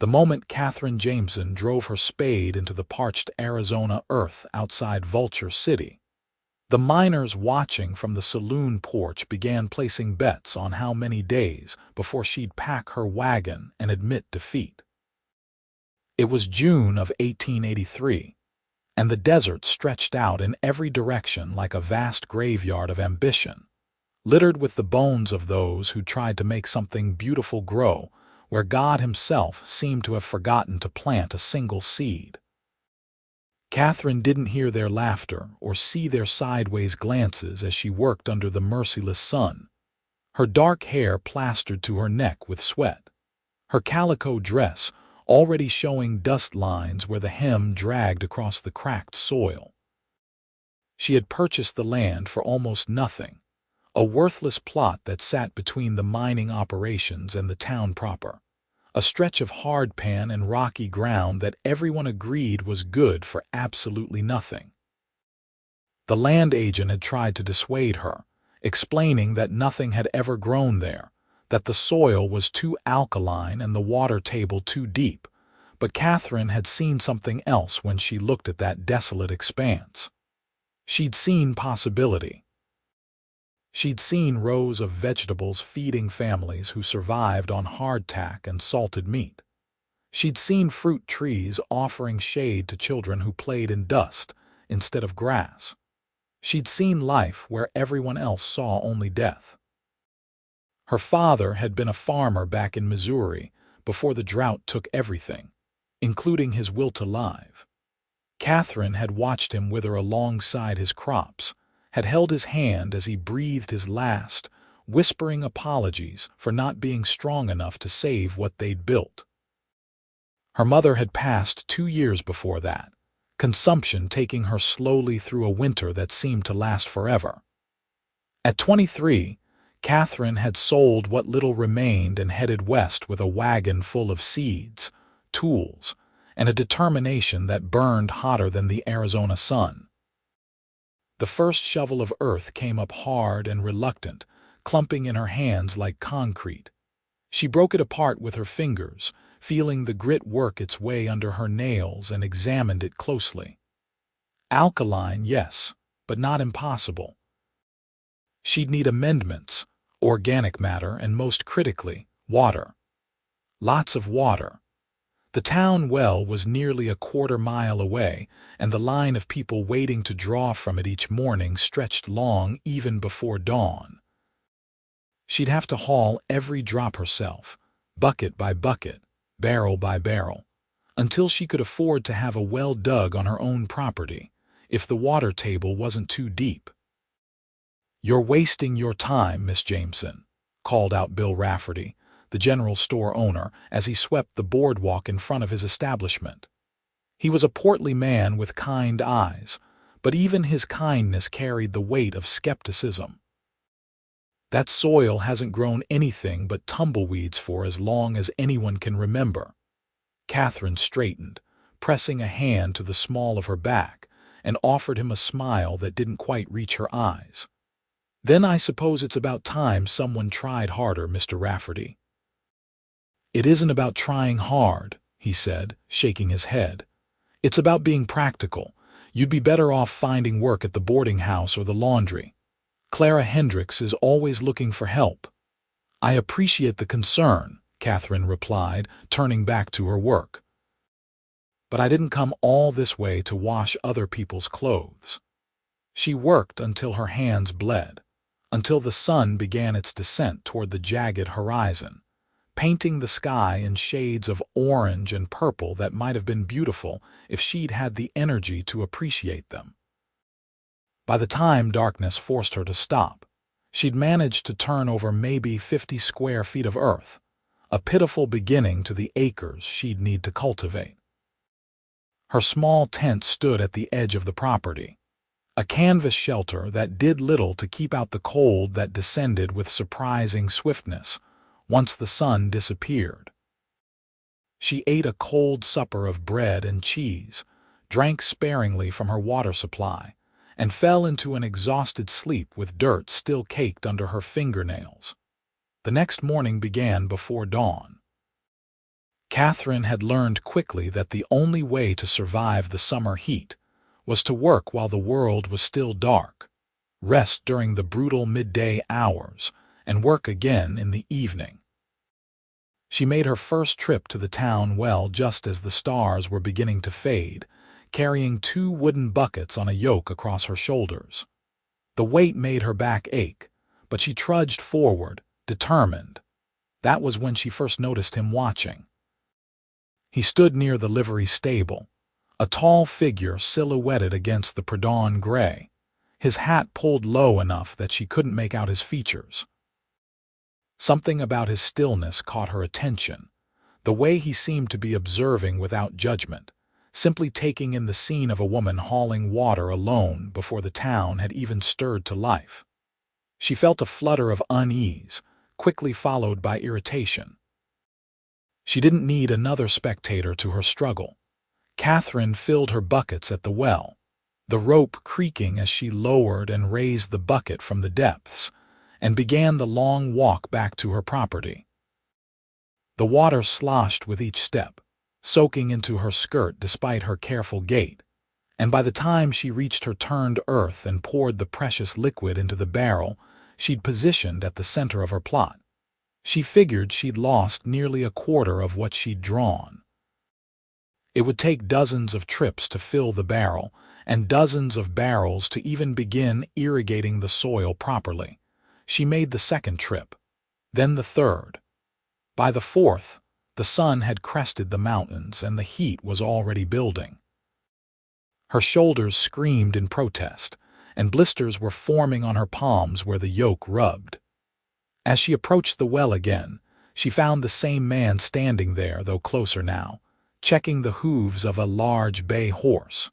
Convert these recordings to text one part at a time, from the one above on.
the moment Katherine Jameson drove her spade into the parched Arizona earth outside Vulture City. The miners watching from the saloon porch began placing bets on how many days before she'd pack her wagon and admit defeat. It was June of 1883, and the desert stretched out in every direction like a vast graveyard of ambition, littered with the bones of those who tried to make something beautiful grow where God himself seemed to have forgotten to plant a single seed. Katherine didn't hear their laughter or see their sideways glances as she worked under the merciless sun, her dark hair plastered to her neck with sweat, her calico dress already showing dust lines where the hem dragged across the cracked soil. She had purchased the land for almost nothing, a worthless plot that sat between the mining operations and the town proper, a stretch of hardpan and rocky ground that everyone agreed was good for absolutely nothing. The land agent had tried to dissuade her, explaining that nothing had ever grown there, that the soil was too alkaline and the water table too deep, but Katherine had seen something else when she looked at that desolate expanse. She'd seen possibility. She'd seen rows of vegetables feeding families who survived on hardtack and salted meat. She'd seen fruit trees offering shade to children who played in dust instead of grass. She'd seen life where everyone else saw only death. Her father had been a farmer back in Missouri before the drought took everything, including his will to live. Katherine had watched him wither alongside his crops, had held his hand as he breathed his last, whispering apologies for not being strong enough to save what they'd built. Her mother had passed 2 years before that, consumption taking her slowly through a winter that seemed to last forever. At 23, Katherine had sold what little remained and headed west with a wagon full of seeds, tools, and a determination that burned hotter than the Arizona sun. The first shovel of earth came up hard and reluctant, clumping in her hands like concrete. She broke it apart with her fingers, feeling the grit work its way under her nails, and examined it closely. Alkaline, yes, but not impossible. She'd need amendments, organic matter, and most critically, water. Lots of water. The town well was nearly a quarter-mile away, and the line of people waiting to draw from it each morning stretched long even before dawn. She'd have to haul every drop herself, bucket by bucket, barrel by barrel, until she could afford to have a well dug on her own property, if the water table wasn't too deep. "You're wasting your time, Miss Jameson," called out Bill Rafferty, the general store owner, as he swept the boardwalk in front of his establishment. He was a portly man with kind eyes, but even his kindness carried the weight of skepticism. "That soil hasn't grown anything but tumbleweeds for as long as anyone can remember." Katherine straightened, pressing a hand to the small of her back, and offered him a smile that didn't quite reach her eyes. "Then I suppose it's about time someone tried harder, Mr. Rafferty." "It isn't about trying hard," he said, shaking his head. "It's about being practical. You'd be better off finding work at the boarding house or the laundry. Clara Hendricks is always looking for help." "I appreciate the concern," Katherine replied, turning back to her work. "But I didn't come all this way to wash other people's clothes." She worked until her hands bled, until the sun began its descent toward the jagged horizon, painting the sky in shades of orange and purple that might have been beautiful if she'd had the energy to appreciate them. By the time darkness forced her to stop, she'd managed to turn over maybe 50 square feet of earth, a pitiful beginning to the acres she'd need to cultivate. Her small tent stood at the edge of the property, a canvas shelter that did little to keep out the cold that descended with surprising swiftness once the sun disappeared. She ate a cold supper of bread and cheese, drank sparingly from her water supply, and fell into an exhausted sleep with dirt still caked under her fingernails. The next morning began before dawn. Katherine had learned quickly that the only way to survive the summer heat was to work while the world was still dark, rest during the brutal midday hours, and work again in the evening. She made her first trip to the town well just as the stars were beginning to fade, carrying 2 wooden buckets on a yoke across her shoulders. The weight made her back ache, but she trudged forward, determined. That was when she first noticed him watching. He stood near the livery stable, a tall figure silhouetted against the pre-dawn gray, his hat pulled low enough that she couldn't make out his features. Something about his stillness caught her attention, the way he seemed to be observing without judgment, simply taking in the scene of a woman hauling water alone before the town had even stirred to life. She felt a flutter of unease, quickly followed by irritation. She didn't need another spectator to her struggle. Katherine filled her buckets at the well, the rope creaking as she lowered and raised the bucket from the depths, and began the long walk back to her property. The water sloshed with each step, soaking into her skirt despite her careful gait, and by the time she reached her turned earth and poured the precious liquid into the barrel she'd positioned at the center of her plot, she figured she'd lost nearly a quarter of what she'd drawn. It would take dozens of trips to fill the barrel, and dozens of barrels to even begin irrigating the soil properly. She made the second trip, then the third. By the fourth, the sun had crested the mountains and the heat was already building. Her shoulders screamed in protest, and blisters were forming on her palms where the yoke rubbed. As she approached the well again, she found the same man standing there, though closer now, checking the hooves of a large bay horse.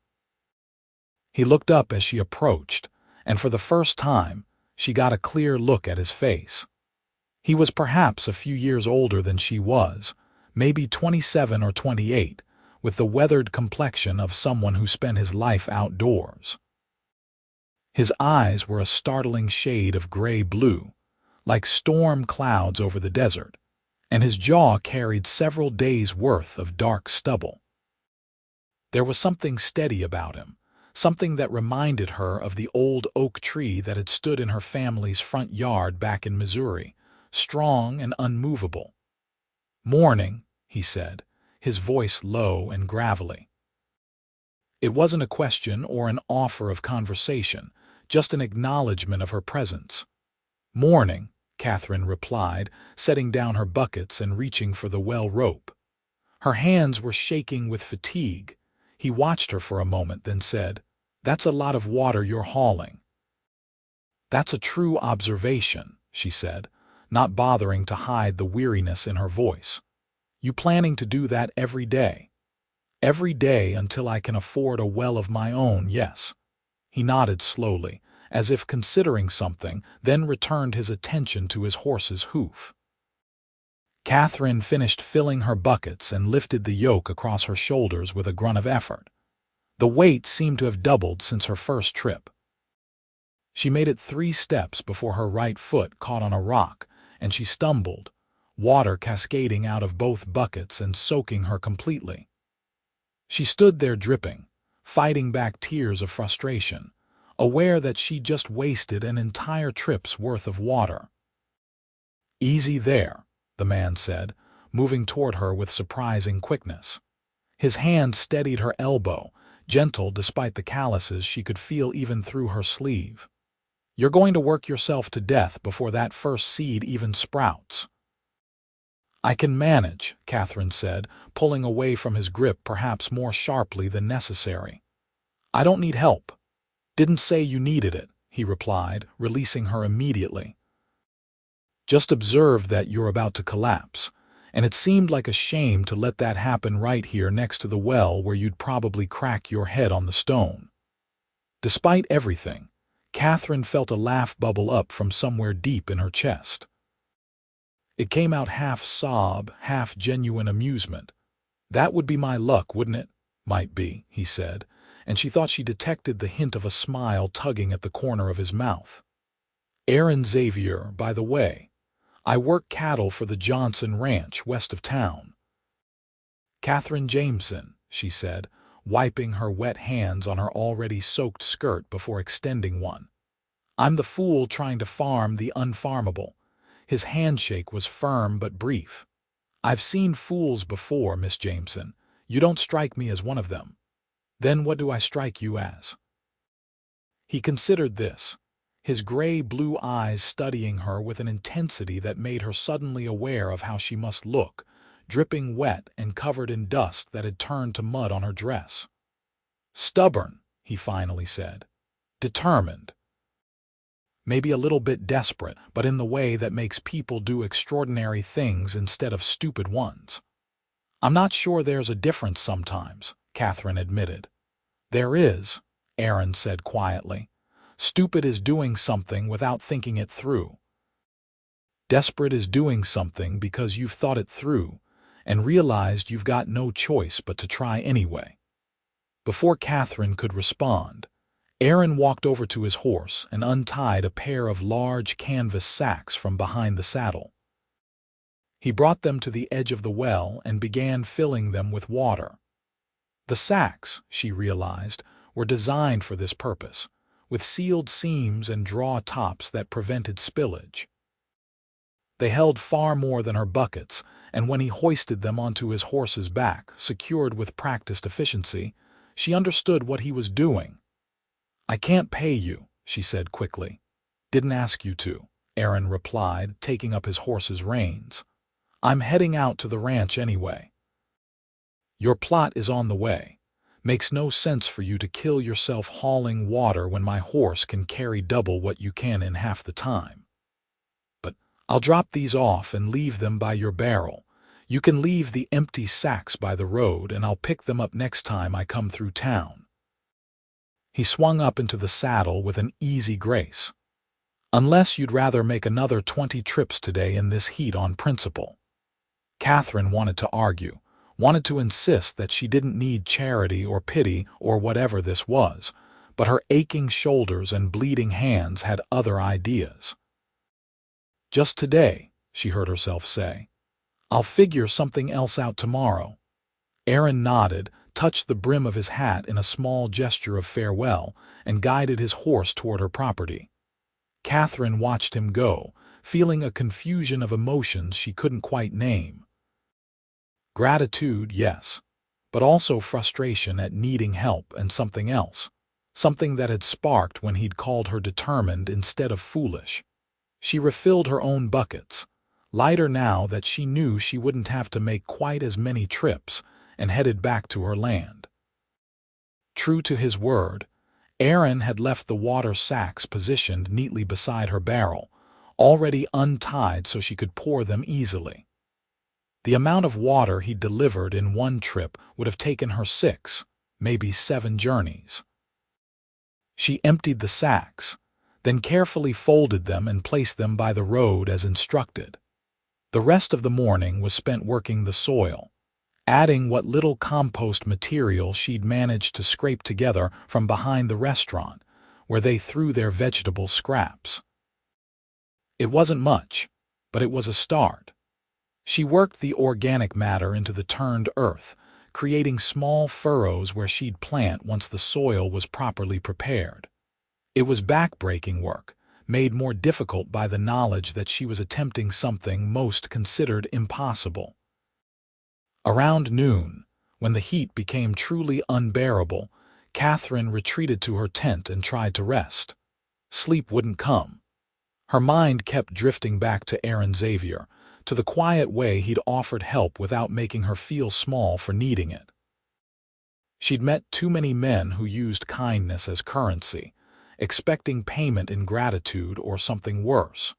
He looked up as she approached, and for the first time, she got a clear look at his face. He was perhaps a few years older than she was, maybe 27 or 28, with the weathered complexion of someone who spent his life outdoors. His eyes were a startling shade of gray-blue, like storm clouds over the desert, and his jaw carried several days' worth of dark stubble. There was something steady about him, something that reminded her of the old oak tree that had stood in her family's front yard back in Missouri, strong and unmovable. "Morning," he said, his voice low and gravelly. It wasn't a question or an offer of conversation, just an acknowledgement of her presence. "Morning," Katherine replied, setting down her buckets and reaching for the well rope. Her hands were shaking with fatigue. He watched her for a moment, then said, "That's a lot of water you're hauling." "That's a true observation," she said, not bothering to hide the weariness in her voice. "You planning to do that every day?" "Every day until I can afford a well of my own, yes." He nodded slowly, as if considering something, then returned his attention to his horse's hoof. Katherine finished filling her buckets and lifted the yoke across her shoulders with a grunt of effort. The weight seemed to have doubled since her first trip. She made it 3 steps before her right foot caught on a rock, and she stumbled, water cascading out of both buckets and soaking her completely. She stood there dripping, fighting back tears of frustration, aware that she'd just wasted an entire trip's worth of water. "Easy there," the man said, moving toward her with surprising quickness. His hand steadied her elbow, gentle despite the calluses she could feel even through her sleeve. "You're going to work yourself to death before that first seed even sprouts." "I can manage," Katherine said, pulling away from his grip perhaps more sharply than necessary. "I don't need help." "Didn't say you needed it," he replied, releasing her immediately. "Just observed that you're about to collapse, and it seemed like a shame to let that happen right here next to the well where you'd probably crack your head on the stone." Despite everything, Katherine felt a laugh bubble up from somewhere deep in her chest. It came out half sob, half genuine amusement. "That would be my luck, wouldn't it?" "Might be," he said, and she thought she detected the hint of a smile tugging at the corner of his mouth. "Aaron Xavier, by the way. I work cattle for the Johnson Ranch west of town." "Katherine Jameson," she said, wiping her wet hands on her already soaked skirt before extending one. "I'm the fool trying to farm the unfarmable." His handshake was firm but brief. "I've seen fools before, Miss Jameson. You don't strike me as one of them." "Then what do I strike you as?" He considered this, his gray-blue eyes studying her with an intensity that made her suddenly aware of how she must look, dripping wet and covered in dust that had turned to mud on her dress. "Stubborn," he finally said. "Determined. Maybe a little bit desperate, but in the way that makes people do extraordinary things instead of stupid ones." "I'm not sure there's a difference sometimes," Katherine admitted. "There is," Aaron said quietly. "Stupid is doing something without thinking it through. Desperate is doing something because you've thought it through and realized you've got no choice but to try anyway." Before Katherine could respond, Aaron walked over to his horse and untied a pair of large canvas sacks from behind the saddle. He brought them to the edge of the well and began filling them with water. The sacks, she realized, were designed for this purpose, with sealed seams and draw tops that prevented spillage. They held far more than her buckets, and when he hoisted them onto his horse's back, secured with practiced efficiency, she understood what he was doing. "I can't pay you," she said quickly. "Didn't ask you to," Aaron replied, taking up his horse's reins. "I'm heading out to the ranch anyway." "Your plot is on the way. Makes no sense for you to kill yourself hauling water when my horse can carry double what you can in half the time. But I'll drop these off and leave them by your barrel. You can leave the empty sacks by the road and I'll pick them up next time I come through town." He swung up into the saddle with an easy grace. "Unless you'd rather make another 20 trips today in this heat on principle." Katherine wanted to argue, wanted to insist that she didn't need charity or pity or whatever this was, but her aching shoulders and bleeding hands had other ideas. "Just today," she heard herself say. "I'll figure something else out tomorrow." Aaron nodded, touched the brim of his hat in a small gesture of farewell, and guided his horse toward her property. Katherine watched him go, feeling a confusion of emotions she couldn't quite name. Gratitude, yes, but also frustration at needing help and something else, something that had sparked when he'd called her determined instead of foolish. She refilled her own buckets, lighter now that she knew she wouldn't have to make quite as many trips, and headed back to her land. True to his word, Aaron had left the water sacks positioned neatly beside her barrel, already untied so she could pour them easily. The amount of water he delivered in one trip would have taken her 6, maybe 7 journeys. She emptied the sacks, then carefully folded them and placed them by the road as instructed. The rest of the morning was spent working the soil, adding what little compost material she'd managed to scrape together from behind the restaurant, where they threw their vegetable scraps. It wasn't much, but it was a start. She worked the organic matter into the turned earth, creating small furrows where she'd plant once the soil was properly prepared. It was back-breaking work, made more difficult by the knowledge that she was attempting something most considered impossible. Around noon, when the heat became truly unbearable, Katherine retreated to her tent and tried to rest. Sleep wouldn't come. Her mind kept drifting back to Aaron Xavier, to the quiet way he'd offered help without making her feel small for needing it. She'd met too many men who used kindness as currency, expecting payment in gratitude or something worse.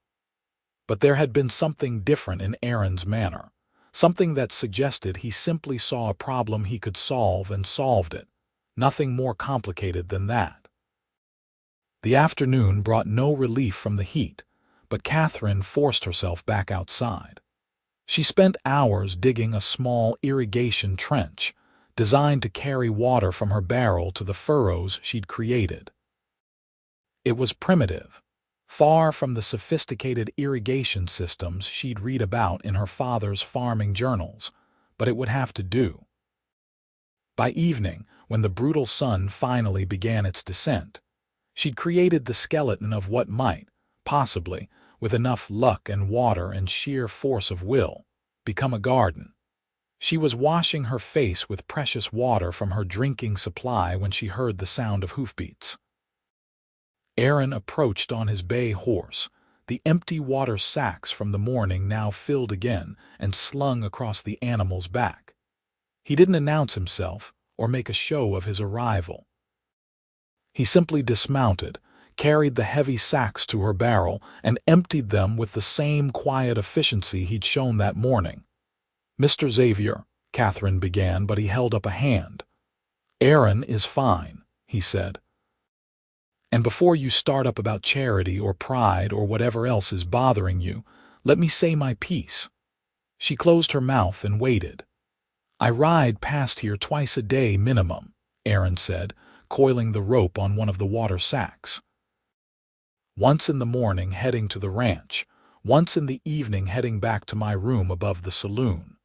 But there had been something different in Aaron's manner, something that suggested he simply saw a problem he could solve and solved it, nothing more complicated than that. The afternoon brought no relief from the heat, but Katherine forced herself back outside. She spent hours digging a small irrigation trench, designed to carry water from her barrel to the furrows she'd created. It was primitive, far from the sophisticated irrigation systems she'd read about in her father's farming journals, but it would have to do. By evening, when the brutal sun finally began its descent, she'd created the skeleton of what might, possibly, with enough luck and water and sheer force of will, become a garden. She was washing her face with precious water from her drinking supply when she heard the sound of hoofbeats. Aaron approached on his bay horse, the empty water sacks from the morning now filled again and slung across the animal's back. He didn't announce himself or make a show of his arrival. He simply dismounted, carried the heavy sacks to her barrel, and emptied them with the same quiet efficiency he'd shown that morning. "Mr. Xavier," Katherine began, but he held up a hand. "Aaron is fine," he said. "And before you start up about charity or pride or whatever else is bothering you, let me say my piece." She closed her mouth and waited. "I ride past here twice a day minimum," Aaron said, coiling the rope on one of the water sacks. "Once in the morning heading to the ranch, once in the evening heading back to my room above the saloon.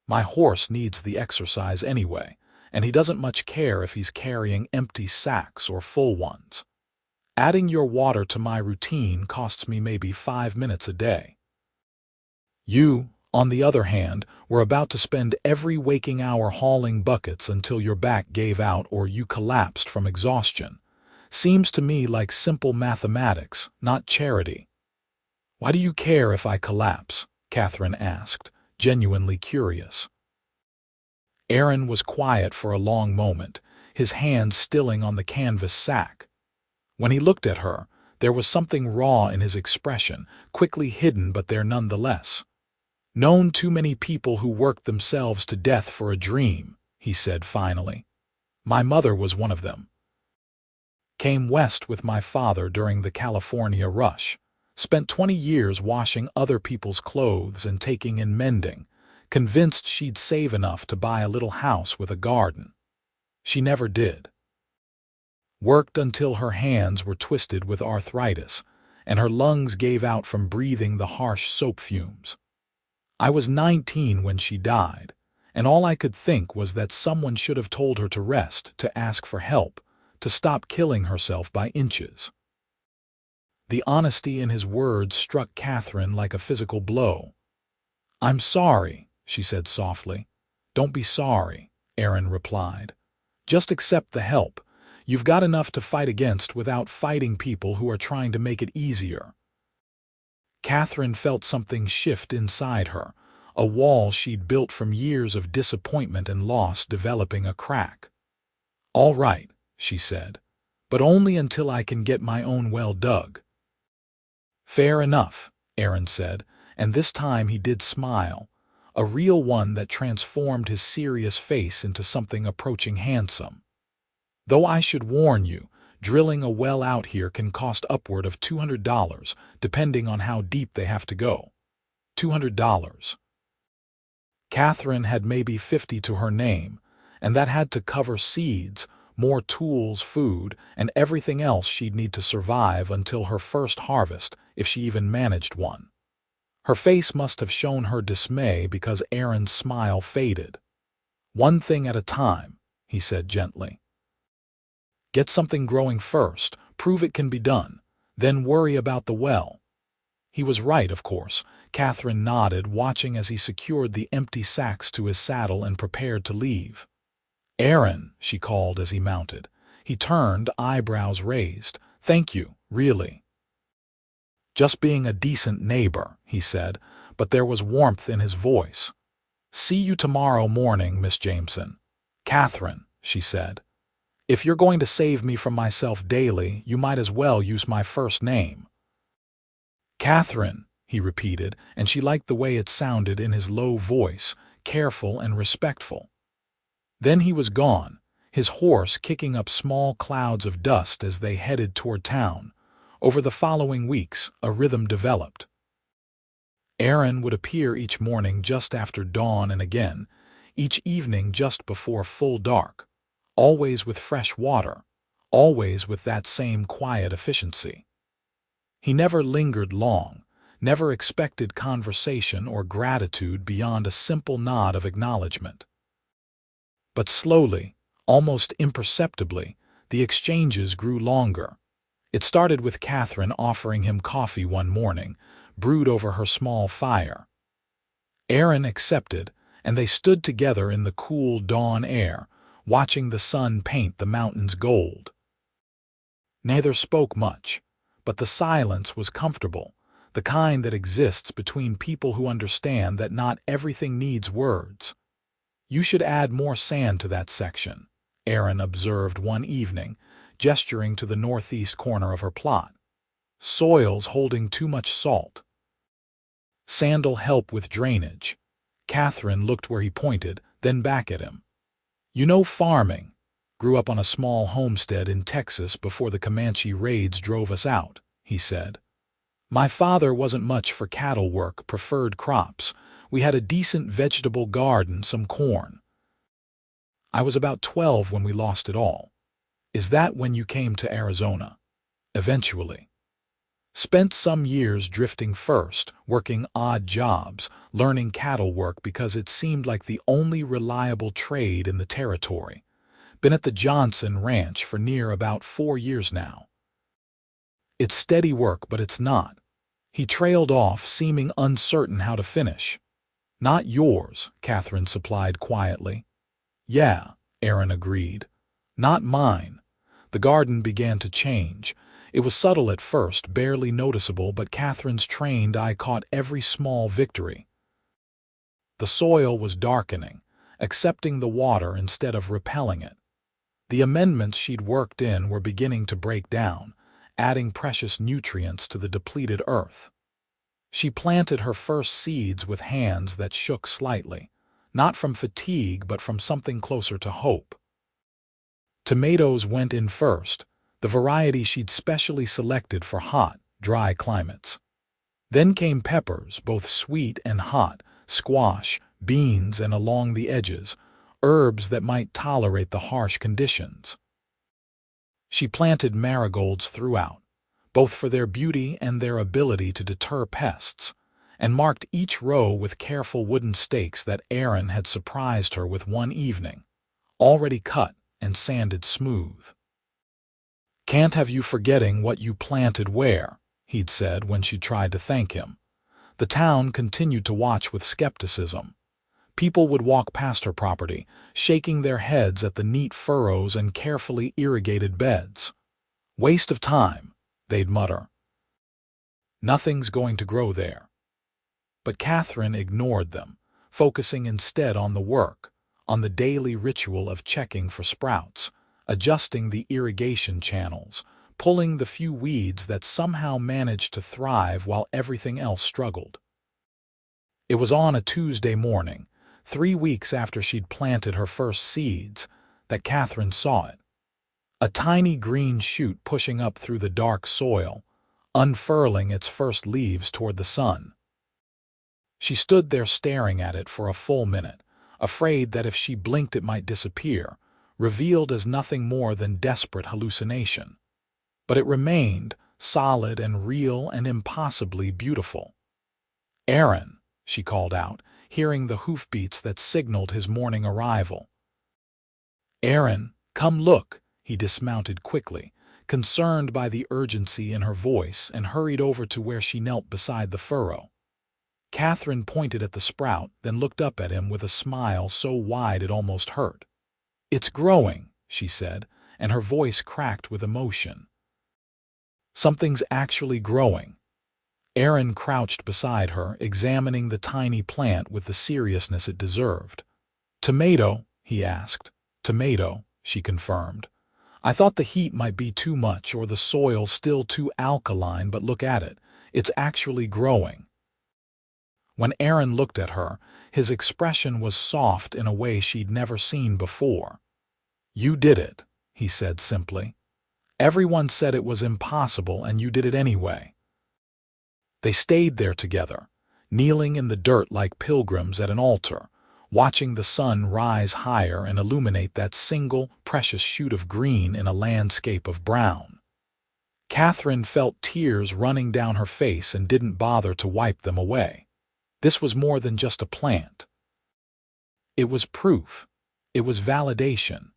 My horse needs the exercise anyway, and he doesn't much care if he's carrying empty sacks or full ones. Adding your water to my routine costs me maybe 5 minutes a day. You, on the other hand, were about to spend every waking hour hauling buckets until your back gave out or you collapsed from exhaustion. Seems to me like simple mathematics, not charity." "Why do you care if I collapse?" Katherine asked, genuinely curious. Aaron was quiet for a long moment, his hand stilling on the canvas sack. When he looked at her, there was something raw in his expression, quickly hidden but there nonetheless. "Known too many people who worked themselves to death for a dream," he said finally. "My mother was one of them. Came west with my father during the California rush. Spent 20 years washing other people's clothes and taking in mending, convinced she'd save enough to buy a little house with a garden. She never did. Worked until her hands were twisted with arthritis, and her lungs gave out from breathing the harsh soap fumes. I was 19 when she died, and all I could think was that someone should have told her to rest, to ask for help, to stop killing herself by inches." The honesty in his words struck Katherine like a physical blow. "I'm sorry," she said softly. "Don't be sorry," Aaron replied. "Just accept the help. You've got enough to fight against without fighting people who are trying to make it easier." Katherine felt something shift inside her, a wall she'd built from years of disappointment and loss developing a crack. "All right," she said, "but only until I can get my own well dug." "Fair enough," Aaron said, and this time he did smile, a real one that transformed his serious face into something approaching handsome. "Though I should warn you, drilling a well out here can cost upward of $200, depending on how deep they have to go. $200. Katherine had maybe 50 to her name, and that had to cover seeds, more tools, food, and everything else she'd need to survive until her first harvest, if she even managed one. Her face must have shown her dismay because Aaron's smile faded. "One thing at a time," he said gently. "Get something growing first, prove it can be done, then worry about the well." He was right, of course. Katherine nodded, watching as he secured the empty sacks to his saddle and prepared to leave. "Aaron," she called as he mounted. He turned, eyebrows raised. "Thank you, really." "Just being a decent neighbor," he said, but there was warmth in his voice. "See you tomorrow morning, Miss Jameson." "Katherine," she said, "if you're going to save me from myself daily, you might as well use my first name." "Katherine," he repeated, and she liked the way it sounded in his low voice, careful and respectful. Then he was gone, his horse kicking up small clouds of dust as they headed toward town. Over the following weeks, a rhythm developed. Aaron would appear each morning just after dawn and again, each evening just before full dark, always with fresh water, always with that same quiet efficiency. He never lingered long, never expected conversation or gratitude beyond a simple nod of acknowledgement. But slowly, almost imperceptibly, the exchanges grew longer. It started with Katherine offering him coffee one morning, brewed over her small fire. Aaron accepted, and they stood together in the cool dawn air, watching the sun paint the mountains gold. Neither spoke much, but the silence was comfortable, the kind that exists between people who understand that not everything needs words. "You should add more sand to that section," Aaron observed one evening, gesturing to the northeast corner of her plot. "Soil's holding too much salt." "Sand'll help with drainage." Katherine looked where he pointed, then back at him. "You know farming. Grew up on a small homestead in Texas before the Comanche raids drove us out," he said. "My father wasn't much for cattle work, preferred crops. We had a decent vegetable garden, some corn. I was about 12 when we lost it all." "Is that when you came to Arizona?" "Eventually. Spent some years drifting first, working odd jobs, learning cattle work because it seemed like the only reliable trade in the territory. Been at the Johnson Ranch for near about 4 years now." "It's steady work, but it's not." He trailed off, seeming uncertain how to finish. "Not yours," Katherine supplied quietly. "Yeah," Aaron agreed. "Not mine." The garden began to change. It was subtle at first, barely noticeable, but Katherine's trained eye caught every small victory. The soil was darkening, accepting the water instead of repelling it. The amendments she'd worked in were beginning to break down, adding precious nutrients to the depleted earth. She planted her first seeds with hands that shook slightly, not from fatigue but from something closer to hope. Tomatoes went in first, the variety she'd specially selected for hot, dry climates. Then came peppers, both sweet and hot, squash, beans, and along the edges, herbs that might tolerate the harsh conditions. She planted marigolds throughout, both for their beauty and their ability to deter pests, and marked each row with careful wooden stakes that Aaron had surprised her with one evening, already cut and sanded smooth. "Can't have you forgetting what you planted where," he'd said when she tried to thank him. The town continued to watch with skepticism. People would walk past her property, shaking their heads at the neat furrows and carefully irrigated beds. "Waste of time," they'd mutter. "Nothing's going to grow there." But Katherine ignored them, focusing instead on the work, on the daily ritual of checking for sprouts, adjusting the irrigation channels, pulling the few weeds that somehow managed to thrive while everything else struggled. It was on a Tuesday morning, 3 weeks after she'd planted her first seeds, that Katherine saw it. A tiny green shoot pushing up through the dark soil, unfurling its first leaves toward the sun. She stood there staring at it for a full minute, afraid that if she blinked it might disappear, revealed as nothing more than desperate hallucination. But it remained, solid and real and impossibly beautiful. "Aaron," she called out, hearing the hoofbeats that signaled his morning arrival. "Aaron, come look." He dismounted quickly, concerned by the urgency in her voice, and hurried over to where she knelt beside the furrow. Katherine pointed at the sprout, then looked up at him with a smile so wide it almost hurt. "It's growing," she said, and her voice cracked with emotion. "Something's actually growing." Aaron crouched beside her, examining the tiny plant with the seriousness it deserved. "Tomato?" he asked. "Tomato," she confirmed. "I thought the heat might be too much or the soil still too alkaline, but look at it. It's actually growing." When Aaron looked at her, his expression was soft in a way she'd never seen before. "You did it," he said simply. "Everyone said it was impossible, and you did it anyway." They stayed there together, kneeling in the dirt like pilgrims at an altar, watching the sun rise higher and illuminate that single, precious shoot of green in a landscape of brown. Katherine felt tears running down her face and didn't bother to wipe them away. This was more than just a plant. It was proof. It was validation.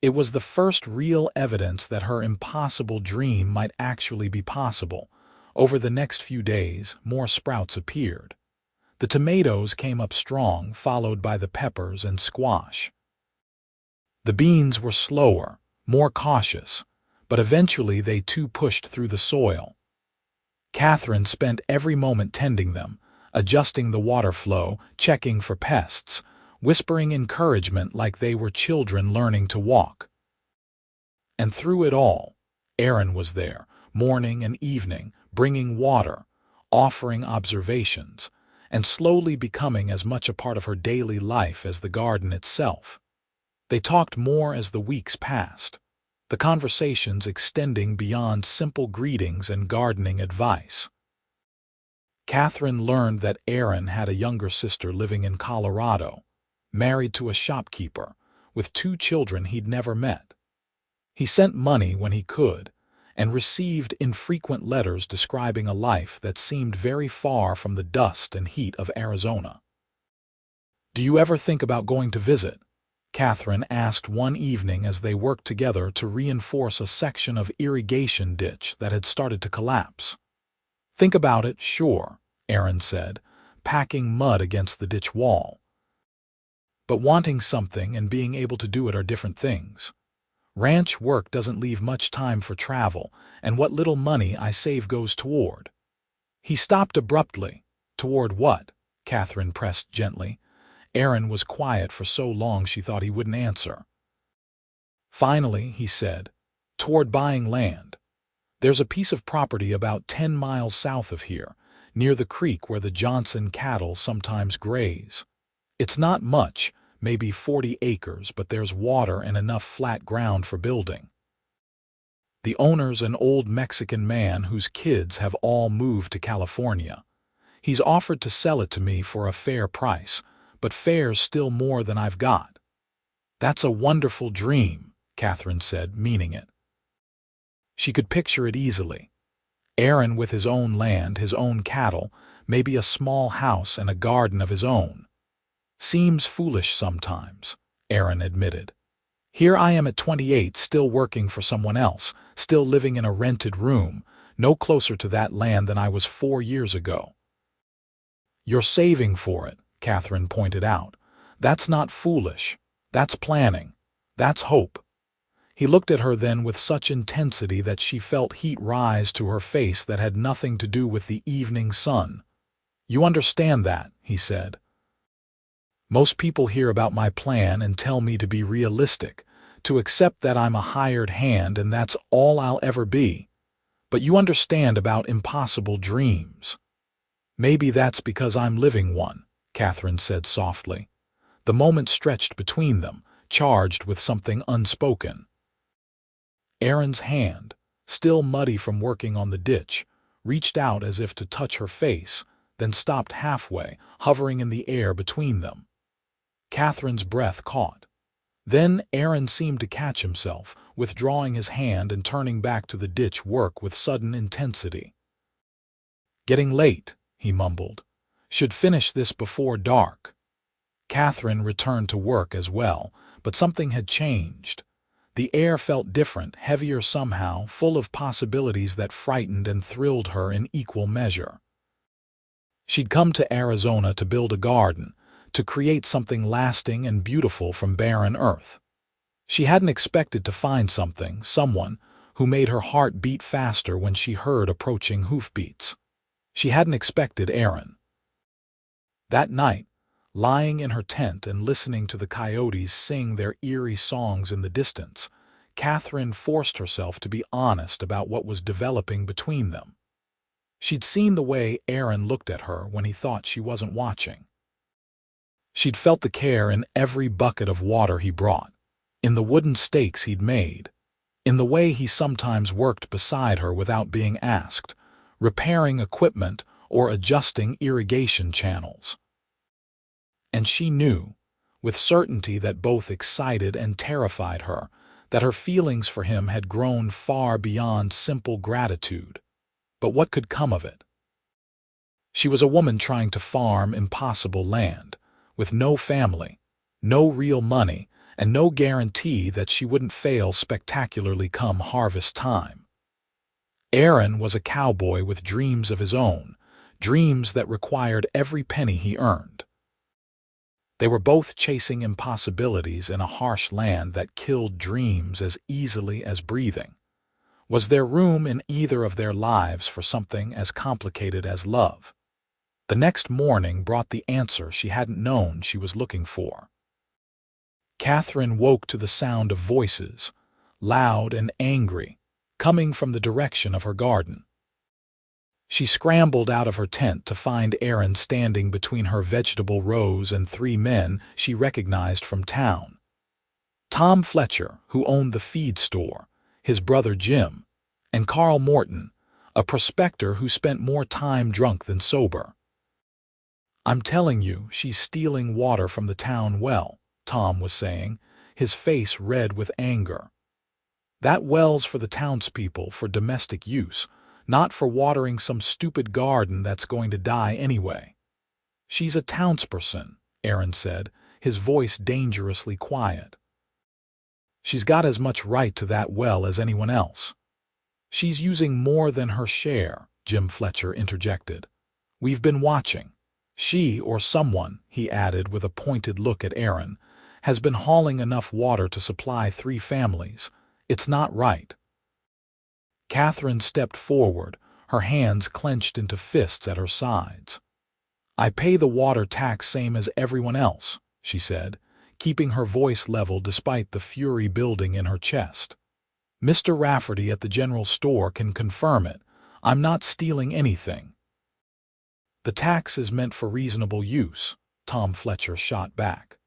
It was the first real evidence that her impossible dream might actually be possible. Over the next few days, more sprouts appeared. The tomatoes came up strong, followed by the peppers and squash. The beans were slower, more cautious, but eventually they too pushed through the soil. Katherine spent every moment tending them, adjusting the water flow, checking for pests, whispering encouragement like they were children learning to walk. And through it all, Aaron was there, morning and evening, bringing water, offering observations, and slowly becoming as much a part of her daily life as the garden itself. They talked more as the weeks passed, the conversations extending beyond simple greetings and gardening advice. Katherine learned that Aaron had a younger sister living in Colorado, married to a shopkeeper, with 2 children he'd never met. He sent money when he could, and received infrequent letters describing a life that seemed very far from the dust and heat of Arizona. "Do you ever think about going to visit?" Katherine asked one evening as they worked together to reinforce a section of irrigation ditch that had started to collapse. "Think about it, sure," Aaron said, packing mud against the ditch wall. "But wanting something and being able to do it are different things. Ranch work doesn't leave much time for travel, and what little money I save goes toward." He stopped abruptly. "Toward what?" Katherine pressed gently. Aaron was quiet for so long she thought he wouldn't answer. Finally, he said, "Toward buying land. There's a piece of property about 10 miles south of here, near the creek where the Johnson cattle sometimes graze. It's not much, maybe 40 acres, but there's water and enough flat ground for building. The owner's an old Mexican man whose kids have all moved to California. He's offered to sell it to me for a fair price, but fair's still more than I've got." "That's a wonderful dream," Katherine said, meaning it. She could picture it easily. Aaron with his own land, his own cattle, maybe a small house and a garden of his own. "Seems foolish sometimes," Aaron admitted. "Here I am at 28, still working for someone else, still living in a rented room, no closer to that land than I was 4 years ago." "You're saving for it," Katherine pointed out. "That's not foolish. That's planning. That's hope." He looked at her then with such intensity that she felt heat rise to her face that had nothing to do with the evening sun. "You understand that," he said. "Most people hear about my plan and tell me to be realistic, to accept that I'm a hired hand and that's all I'll ever be. But you understand about impossible dreams." "Maybe that's because I'm living one," Katherine said softly. The moment stretched between them, charged with something unspoken. Aaron's hand, still muddy from working on the ditch, reached out as if to touch her face, then stopped halfway, hovering in the air between them. Katherine's breath caught. Then Aaron seemed to catch himself, withdrawing his hand and turning back to the ditch work with sudden intensity. "Getting late," he mumbled. "Should finish this before dark." Katherine returned to work as well, but something had changed. The air felt different, heavier somehow, full of possibilities that frightened and thrilled her in equal measure. She'd come to Arizona to build a garden, to create something lasting and beautiful from barren earth. She hadn't expected to find someone, who made her heart beat faster when she heard approaching hoofbeats. She hadn't expected Aaron. That night, lying in her tent and listening to the coyotes sing their eerie songs in the distance, Katherine forced herself to be honest about what was developing between them. She'd seen the way Aaron looked at her when he thought she wasn't watching. She'd felt the care in every bucket of water he brought, in the wooden stakes he'd made, in the way he sometimes worked beside her without being asked, repairing equipment or adjusting irrigation channels. And she knew, with certainty that both excited and terrified her, that her feelings for him had grown far beyond simple gratitude. But what could come of it? She was a woman trying to farm impossible land, with no family, no real money, and no guarantee that she wouldn't fail spectacularly come harvest time. Aaron was a cowboy with dreams of his own, dreams that required every penny he earned. They were both chasing impossibilities in a harsh land that killed dreams as easily as breathing. Was there room in either of their lives for something as complicated as love? The next morning brought the answer she hadn't known she was looking for. Katherine woke to the sound of voices, loud and angry, coming from the direction of her garden. She scrambled out of her tent to find Aaron standing between her vegetable rows and 3 men she recognized from town. Tom Fletcher, who owned the feed store, his brother Jim, and Carl Morton, a prospector who spent more time drunk than sober. "I'm telling you, she's stealing water from the town well," Tom was saying, his face red with anger. "That well's for the townspeople for domestic use, not for watering some stupid garden that's going to die anyway." "She's a townsperson," Aaron said, his voice dangerously quiet. "She's got as much right to that well as anyone else." "She's using more than her share," Jim Fletcher interjected. "We've been watching. She, or someone," he added with a pointed look at Aaron, "has been hauling enough water to supply 3 families. It's not right." Katherine stepped forward, her hands clenched into fists at her sides. "I pay the water tax same as everyone else," she said, keeping her voice level despite the fury building in her chest. "Mr. Rafferty at the general store can confirm it. I'm not stealing anything." "The tax is meant for reasonable use," Tom Fletcher shot back.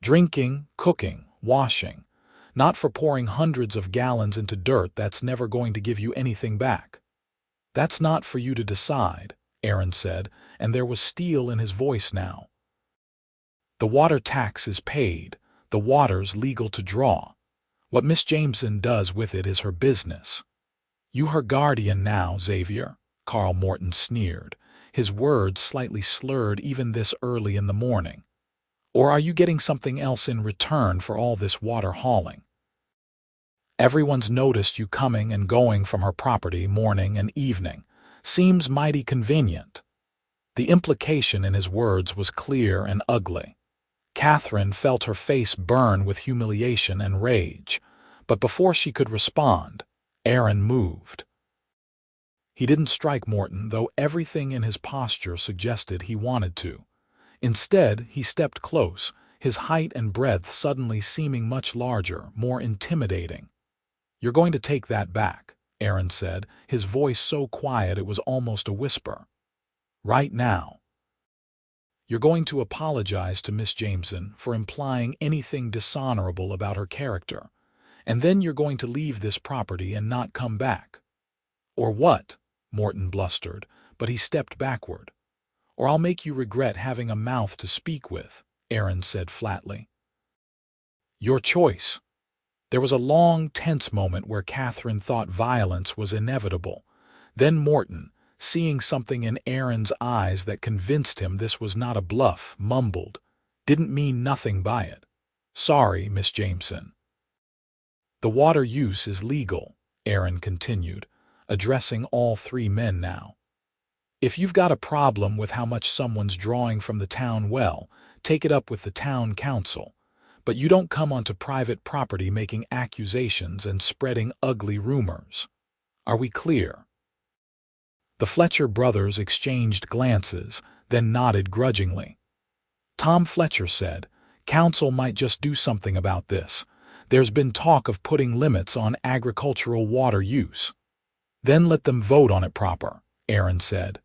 "Drinking, cooking, washing. Not for pouring hundreds of gallons into dirt that's never going to give you anything back." "That's not for you to decide," Aaron said, and there was steel in his voice now. "The water tax is paid. The water's legal to draw. What Miss Jameson does with it is her business." "You her guardian now, Xavier," Carl Morton sneered, his words slightly slurred even this early in the morning. "Or are you getting something else in return for all this water hauling? Everyone's noticed you coming and going from her property morning and evening. Seems mighty convenient." The implication in his words was clear and ugly. Katherine felt her face burn with humiliation and rage, but before she could respond, Aaron moved. He didn't strike Morton, though everything in his posture suggested he wanted to. Instead, he stepped close, his height and breadth suddenly seeming much larger, more intimidating. "You're going to take that back," Aaron said, his voice so quiet it was almost a whisper. "Right now. You're going to apologize to Miss Jameson for implying anything dishonorable about her character, and then you're going to leave this property and not come back." "Or what?" Morton blustered, but he stepped backward. "Or I'll make you regret having a mouth to speak with," Aaron said flatly. "Your choice." There was a long, tense moment where Katherine thought violence was inevitable. Then Morton, seeing something in Aaron's eyes that convinced him this was not a bluff, mumbled, "Didn't mean nothing by it. Sorry, Miss Jameson." "The water use is legal," Aaron continued, addressing all 3 men now. "If you've got a problem with how much someone's drawing from the town well, take it up with the town council. But you don't come onto private property making accusations and spreading ugly rumors. Are we clear?" The Fletcher brothers exchanged glances, then nodded grudgingly. Tom Fletcher said, "Council might just do something about this. There's been talk of putting limits on agricultural water use." "Then let them vote on it proper," Aaron said.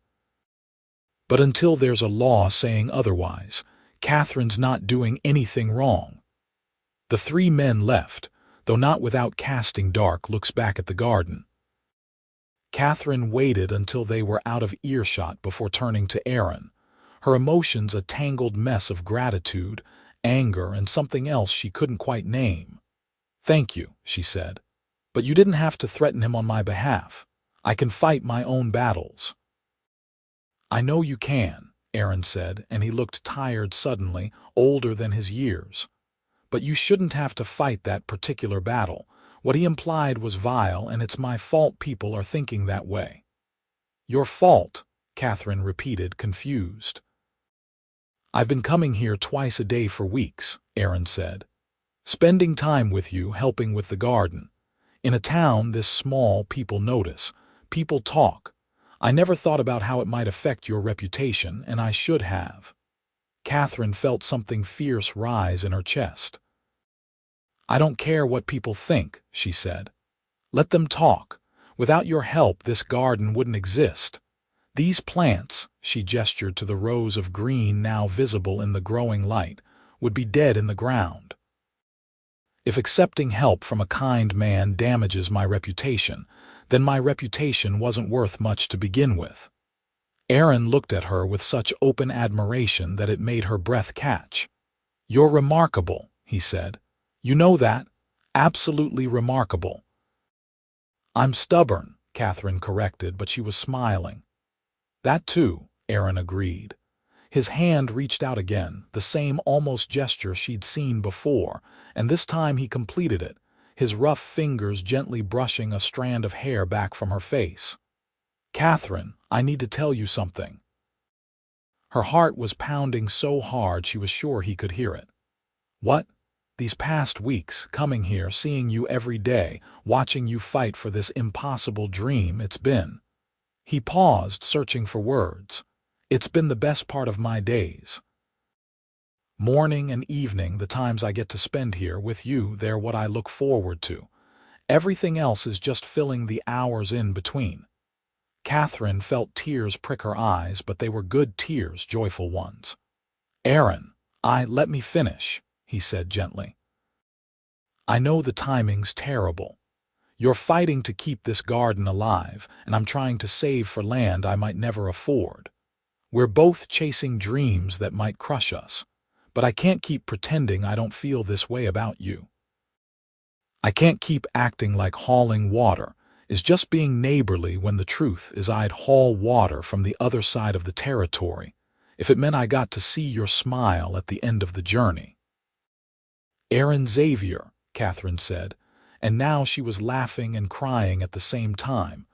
"But until there's a law saying otherwise, Katherine's not doing anything wrong." The 3 men left, though not without casting dark looks back at the garden. Katherine waited until they were out of earshot before turning to Aaron, her emotions a tangled mess of gratitude, anger, and something else she couldn't quite name. "Thank you," she said. "But you didn't have to threaten him on my behalf. I can fight my own battles." "I know you can," Aaron said, and he looked tired suddenly, older than his years. But you shouldn't have to fight that particular battle. What he implied was vile, and it's my fault people are thinking that way." "Your fault," Katherine repeated, confused. "I've been coming here twice a day for weeks," Aaron said. "Spending time with you, helping with the garden. In a town this small, people notice. People talk. I never thought about how it might affect your reputation, and I should have." Katherine felt something fierce rise in her chest. "I don't care what people think," she said. "Let them talk. Without your help, this garden wouldn't exist. These plants," she gestured to the rows of green now visible in the growing light, "would be dead in the ground. If accepting help from a kind man damages my reputation, then my reputation wasn't worth much to begin with." Aaron looked at her with such open admiration that it made her breath catch. "You're remarkable," he said. "You know that? Absolutely remarkable." "I'm stubborn," Katherine corrected, but she was smiling. "That too," Aaron agreed. His hand reached out again, the same almost gesture she'd seen before, and this time he completed it, his rough fingers gently brushing a strand of hair back from her face. "Katherine, I need to tell you something." Her heart was pounding so hard she was sure he could hear it. "What?" "These past weeks, coming here, seeing you every day, watching you fight for this impossible dream, it's been—" He paused, searching for words. "It's been the best part of my days. Morning and evening, the times I get to spend here with you, they're what I look forward to. Everything else is just filling the hours in between." Katherine felt tears prick her eyes, but they were good tears, joyful ones. "Aaron, let me finish," he said gently. "I know the timing's terrible. You're fighting to keep this garden alive, and I'm trying to save for land I might never afford. We're both chasing dreams that might crush us, but I can't keep pretending I don't feel this way about you. I can't keep acting like hauling water is just being neighborly when the truth is I'd haul water from the other side of the territory if it meant I got to see your smile at the end of the journey." "Aaron Xavier," Katherine said, and now she was laughing and crying at the same time.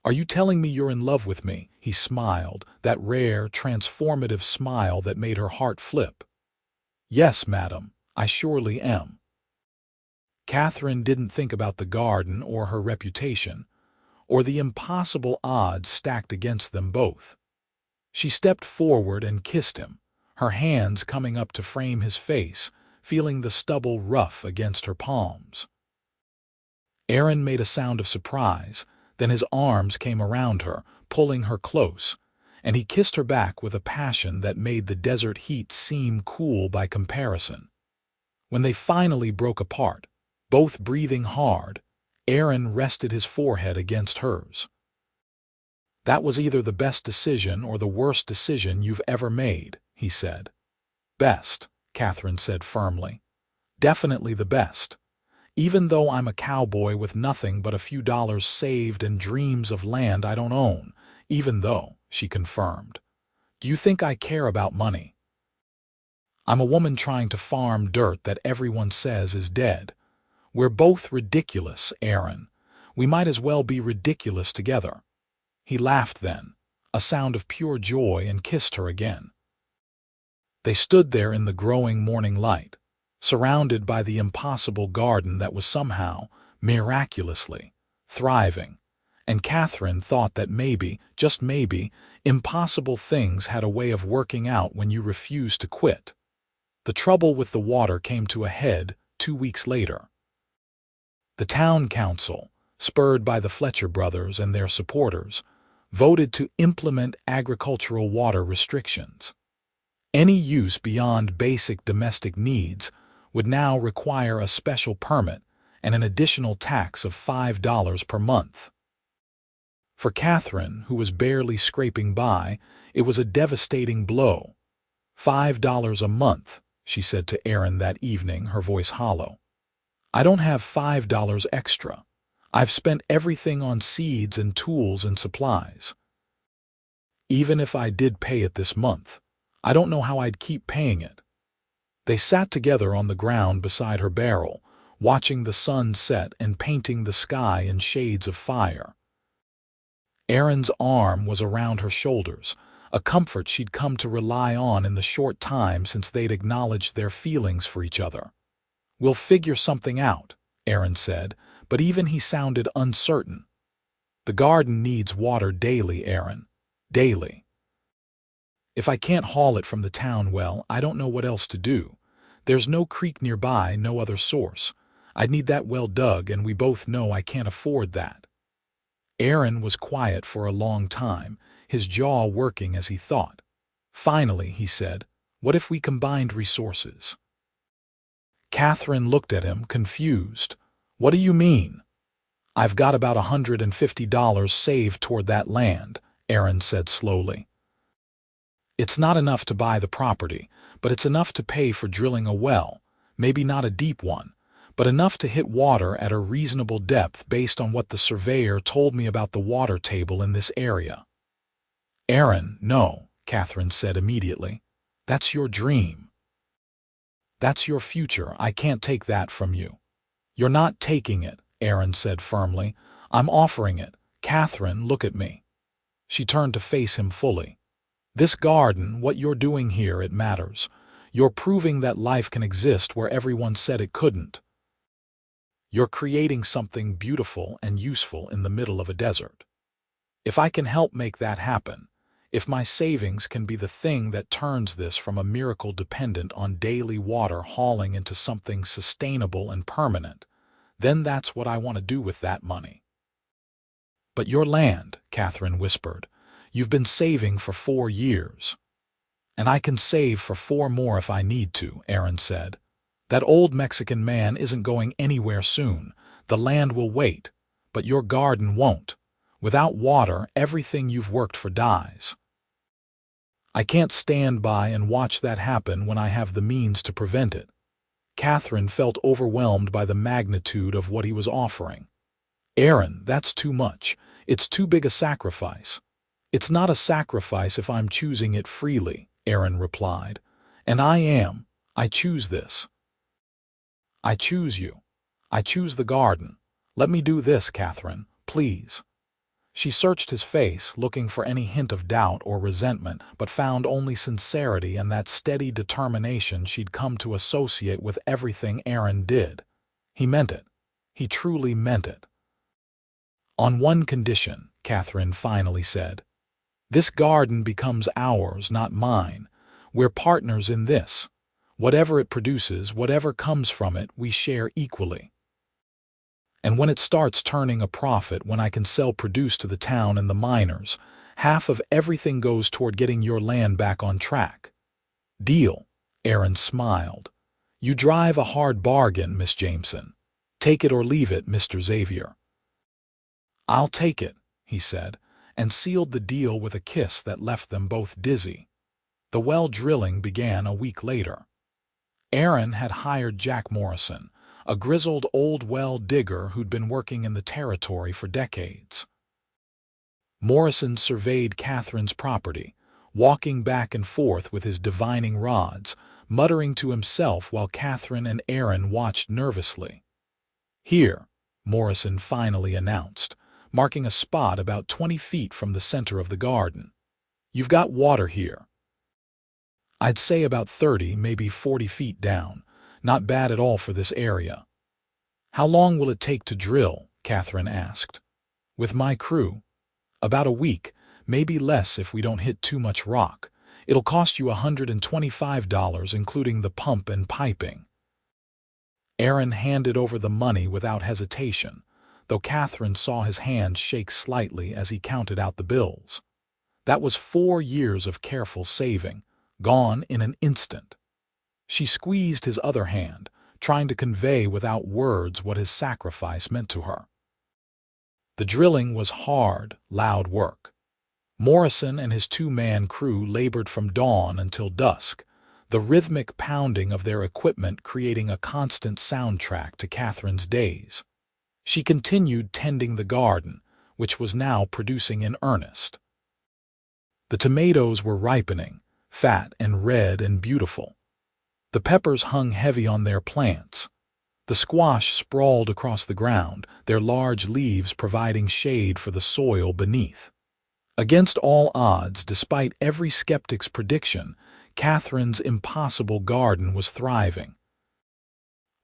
"Are you telling me you're in love with me?" He smiled, that rare, transformative smile that made her heart flip. "Yes, madam, I surely am." Katherine didn't think about the garden or her reputation, or the impossible odds stacked against them both. She stepped forward and kissed him, her hands coming up to frame his face, feeling the stubble rough against her palms. Aaron made a sound of surprise, then his arms came around her, pulling her close, and he kissed her back with a passion that made the desert heat seem cool by comparison. When they finally broke apart, both breathing hard, Aaron rested his forehead against hers. "That was either the best decision or the worst decision you've ever made," he said. "Best," Katherine said firmly. "Definitely the best. Even though I'm a cowboy with nothing but a few dollars saved and dreams of land I don't own, even though," she confirmed. "Do you think I care about money? I'm a woman trying to farm dirt that everyone says is dead. We're both ridiculous, Aaron. We might as well be ridiculous together." He laughed then, a sound of pure joy, and kissed her again. They stood there in the growing morning light, surrounded by the impossible garden that was somehow, miraculously, thriving, and Katherine thought that maybe, just maybe, impossible things had a way of working out when you refused to quit. The trouble with the water came to a head 2 weeks later. The town council, spurred by the Fletcher brothers and their supporters, voted to implement agricultural water restrictions. Any use beyond basic domestic needs would now require a special permit and an additional tax of $5 per month. For Katherine, who was barely scraping by, it was a devastating blow. $5 a month, she said to Aaron that evening, her voice hollow. "I don't have $5 extra. I've spent everything on seeds and tools and supplies. Even if I did pay it this month, I don't know how I'd keep paying it." They sat together on the ground beside her barrel, watching the sun set and painting the sky in shades of fire. Erin's arm was around her shoulders, a comfort she'd come to rely on in the short time since they'd acknowledged their feelings for each other. "We'll figure something out," Erin said, but even he sounded uncertain. "The garden needs water daily, Erin. Daily. If I can't haul it from the town well, I don't know what else to do. There's no creek nearby, no other source. I'd need that well dug, and we both know I can't afford that." Erin was quiet for a long time, his jaw working as he thought. Finally, he said, "What if we combined resources?" Katherine looked at him, confused. "What do you mean?" "I've got about $150 saved toward that land," Erin said slowly. "It's not enough to buy the property, but it's enough to pay for drilling a well, maybe not a deep one, but enough to hit water at a reasonable depth based on what the surveyor told me about the water table in this area." "Erin, no," Katherine said immediately. "That's your dream. That's your future. I can't take that from you." "You're not taking it," Erin said firmly. "I'm offering it. Katherine, look at me." She turned to face him fully. "This garden, what you're doing here, it matters. You're proving that life can exist where everyone said it couldn't. You're creating something beautiful and useful in the middle of a desert. If I can help make that happen, if my savings can be the thing that turns this from a miracle dependent on daily water hauling into something sustainable and permanent, then that's what I want to do with that money." "But your land," Katherine whispered, "you've been saving for 4 years." "And I can save for 4 more if I need to," Erin said. "That old Mexican man isn't going anywhere soon. The land will wait, but your garden won't. Without water, everything you've worked for dies. I can't stand by and watch that happen when I have the means to prevent it." Katherine felt overwhelmed by the magnitude of what he was offering. "Erin, that's too much. It's too big a sacrifice." "It's not a sacrifice if I'm choosing it freely," Erin replied. "And I am. I choose this. I choose you. I choose the garden. Let me do this, Katherine, please." She searched his face, looking for any hint of doubt or resentment, but found only sincerity and that steady determination she'd come to associate with everything Erin did. He meant it. He truly meant it. "On one condition," Katherine finally said. "This garden becomes ours, not mine. We're partners in this. Whatever it produces, whatever comes from it, we share equally. And when it starts turning a profit, when I can sell produce to the town and the miners, half of everything goes toward getting your land back on track." "Deal," Erin smiled. "You drive a hard bargain, Miss Jameson. Take it or leave it, Mr. Xavier." "I'll take it," he said, and sealed the deal with a kiss that left them both dizzy. The well drilling began a week later. Erin had hired Jack Morrison, a grizzled old well digger who'd been working in the territory for decades. Morrison surveyed Katherine's property, walking back and forth with his divining rods, muttering to himself while Katherine and Erin watched nervously. "Here," Morrison finally announced, marking a spot about 20 feet from the center of the garden. "You've got water here. I'd say about 30, maybe 40 feet down. Not bad at all for this area." "How long will it take to drill?" Katherine asked. "With my crew? About a week, maybe less if we don't hit too much rock. It'll cost you $125, including the pump and piping." Erin handed over the money without hesitation, though Katherine saw his hand shake slightly as he counted out the bills. That was 4 years of careful saving, gone in an instant. She squeezed his other hand, trying to convey without words what his sacrifice meant to her. The drilling was hard, loud work. Morrison and his 2-man crew labored from dawn until dusk, the rhythmic pounding of their equipment creating a constant soundtrack to Katherine's days. She continued tending the garden, which was now producing in earnest. The tomatoes were ripening, fat and red and beautiful. The peppers hung heavy on their plants. The squash sprawled across the ground, their large leaves providing shade for the soil beneath. Against all odds, despite every skeptic's prediction, Catherine's impossible garden was thriving.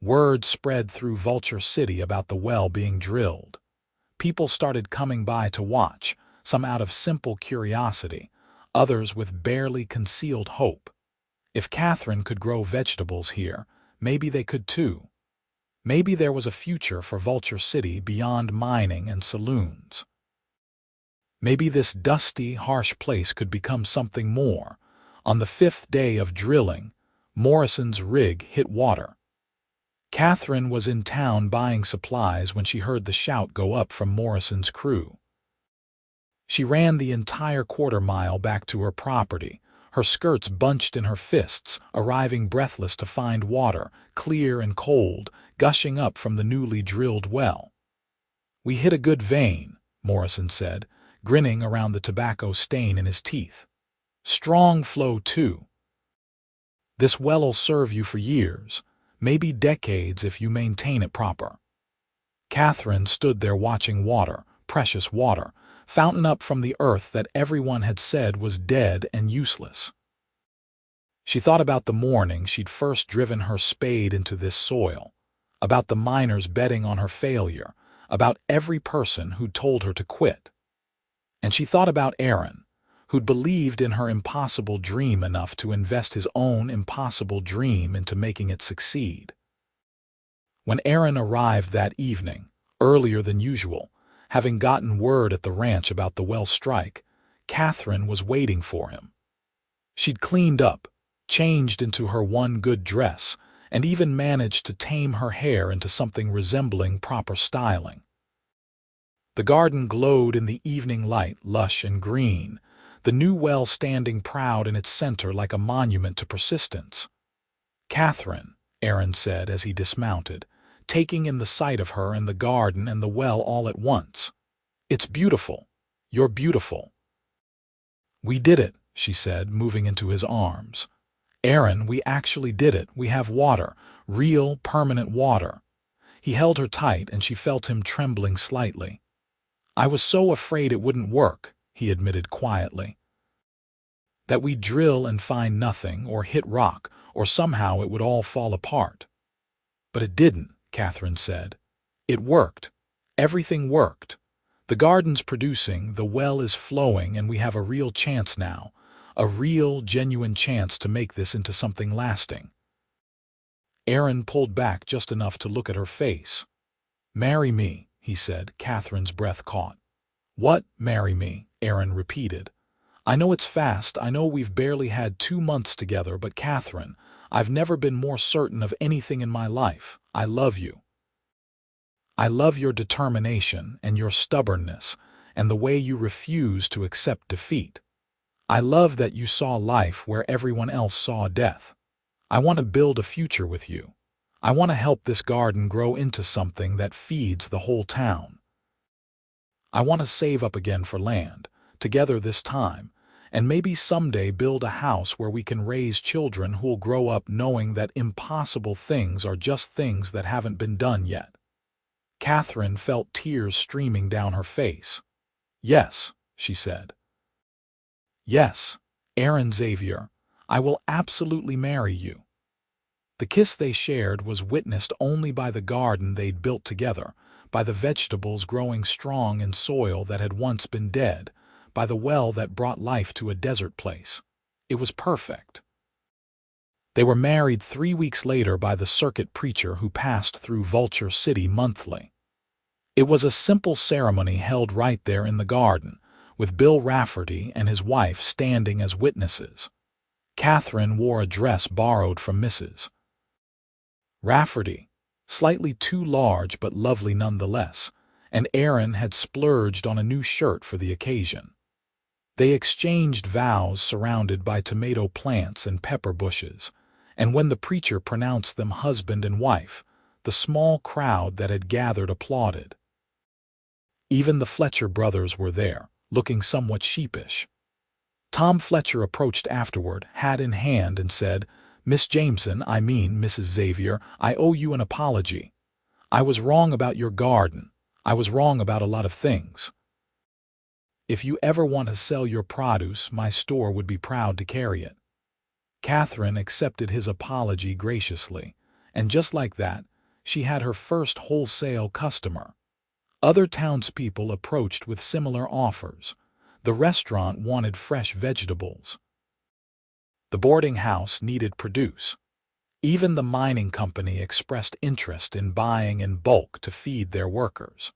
Word spread through Vulture City about the well being drilled. People started coming by to watch, some out of simple curiosity, others with barely concealed hope. If Katherine could grow vegetables here, maybe they could too. Maybe there was a future for Vulture City beyond mining and saloons. Maybe this dusty, harsh place could become something more. On the 5th day of drilling, Morrison's rig hit water. Katherine was in town buying supplies when she heard the shout go up from Morrison's crew. She ran the entire quarter-mile back to her property, her skirts bunched in her fists, arriving breathless to find water, clear and cold, gushing up from the newly drilled well. "We hit a good vein," Morrison said, grinning around the tobacco stain in his teeth. "Strong flow, too. This well'll serve you for years, maybe decades if you maintain it proper." Katherine stood there watching water, precious water, fountain up from the earth that everyone had said was dead and useless. She thought about the morning she'd first driven her spade into this soil, about the miners betting on her failure, about every person who'd told her to quit. And she thought about Aaron, who'd believed in her impossible dream enough to invest his own impossible dream into making it succeed. When Aaron arrived that evening, earlier than usual, having gotten word at the ranch about the well strike, Katherine was waiting for him. She'd cleaned up, changed into her one good dress, and even managed to tame her hair into something resembling proper styling. The garden glowed in the evening light, lush and green, the new well standing proud in its center like a monument to persistence. "Katherine," Aaron said as he dismounted, taking in the sight of her and the garden and the well all at once. "It's beautiful. You're beautiful." "We did it," she said, moving into his arms. "Aaron, we actually did it. We have water, real, permanent water." He held her tight and she felt him trembling slightly. "I was so afraid it wouldn't work," he admitted quietly. "That we'd drill and find nothing, or hit rock, or somehow it would all fall apart." "But it didn't," Katherine said. "It worked. Everything worked. The garden's producing, the well is flowing, and we have a real chance now, a real, genuine chance to make this into something lasting." Aaron pulled back just enough to look at her face. "Marry me," he said, Katherine's breath caught. "What, marry me?" Aaron repeated. "I know it's fast, I know we've barely had 2 months together, but Katherine, I've never been more certain of anything in my life. I love you. I love your determination and your stubbornness and the way you refuse to accept defeat. I love that you saw life where everyone else saw death. I want to build a future with you. I want to help this garden grow into something that feeds the whole town. I want to save up again for land, together this time, and maybe someday build a house where we can raise children who'll grow up knowing that impossible things are just things that haven't been done yet." Katherine felt tears streaming down her face. "Yes," she said. "Yes, Aaron Xavier, I will absolutely marry you." The kiss they shared was witnessed only by the garden they'd built together, by the vegetables growing strong in soil that had once been dead, by the well that brought life to a desert place. It was perfect. They were married 3 weeks later by the circuit preacher who passed through Vulture City monthly. It was a simple ceremony held right there in the garden, with Bill Rafferty and his wife standing as witnesses. Katherine wore a dress borrowed from Mrs. Rafferty, slightly too large but lovely nonetheless, and Aaron had splurged on a new shirt for the occasion. They exchanged vows surrounded by tomato plants and pepper bushes, and when the preacher pronounced them husband and wife, the small crowd that had gathered applauded. Even the Fletcher brothers were there, looking somewhat sheepish. Tom Fletcher approached afterward, hat in hand, and said, Miss Jameson, I mean Mrs. Xavier, I owe you an apology. I was wrong about your garden. I was wrong about a lot of things. If you ever want to sell your produce, my store would be proud to carry it." Catherine accepted his apology graciously, and just like that, she had her first wholesale customer. Other townspeople approached with similar offers. The restaurant wanted fresh vegetables. The boarding house needed produce. Even the mining company expressed interest in buying in bulk to feed their workers.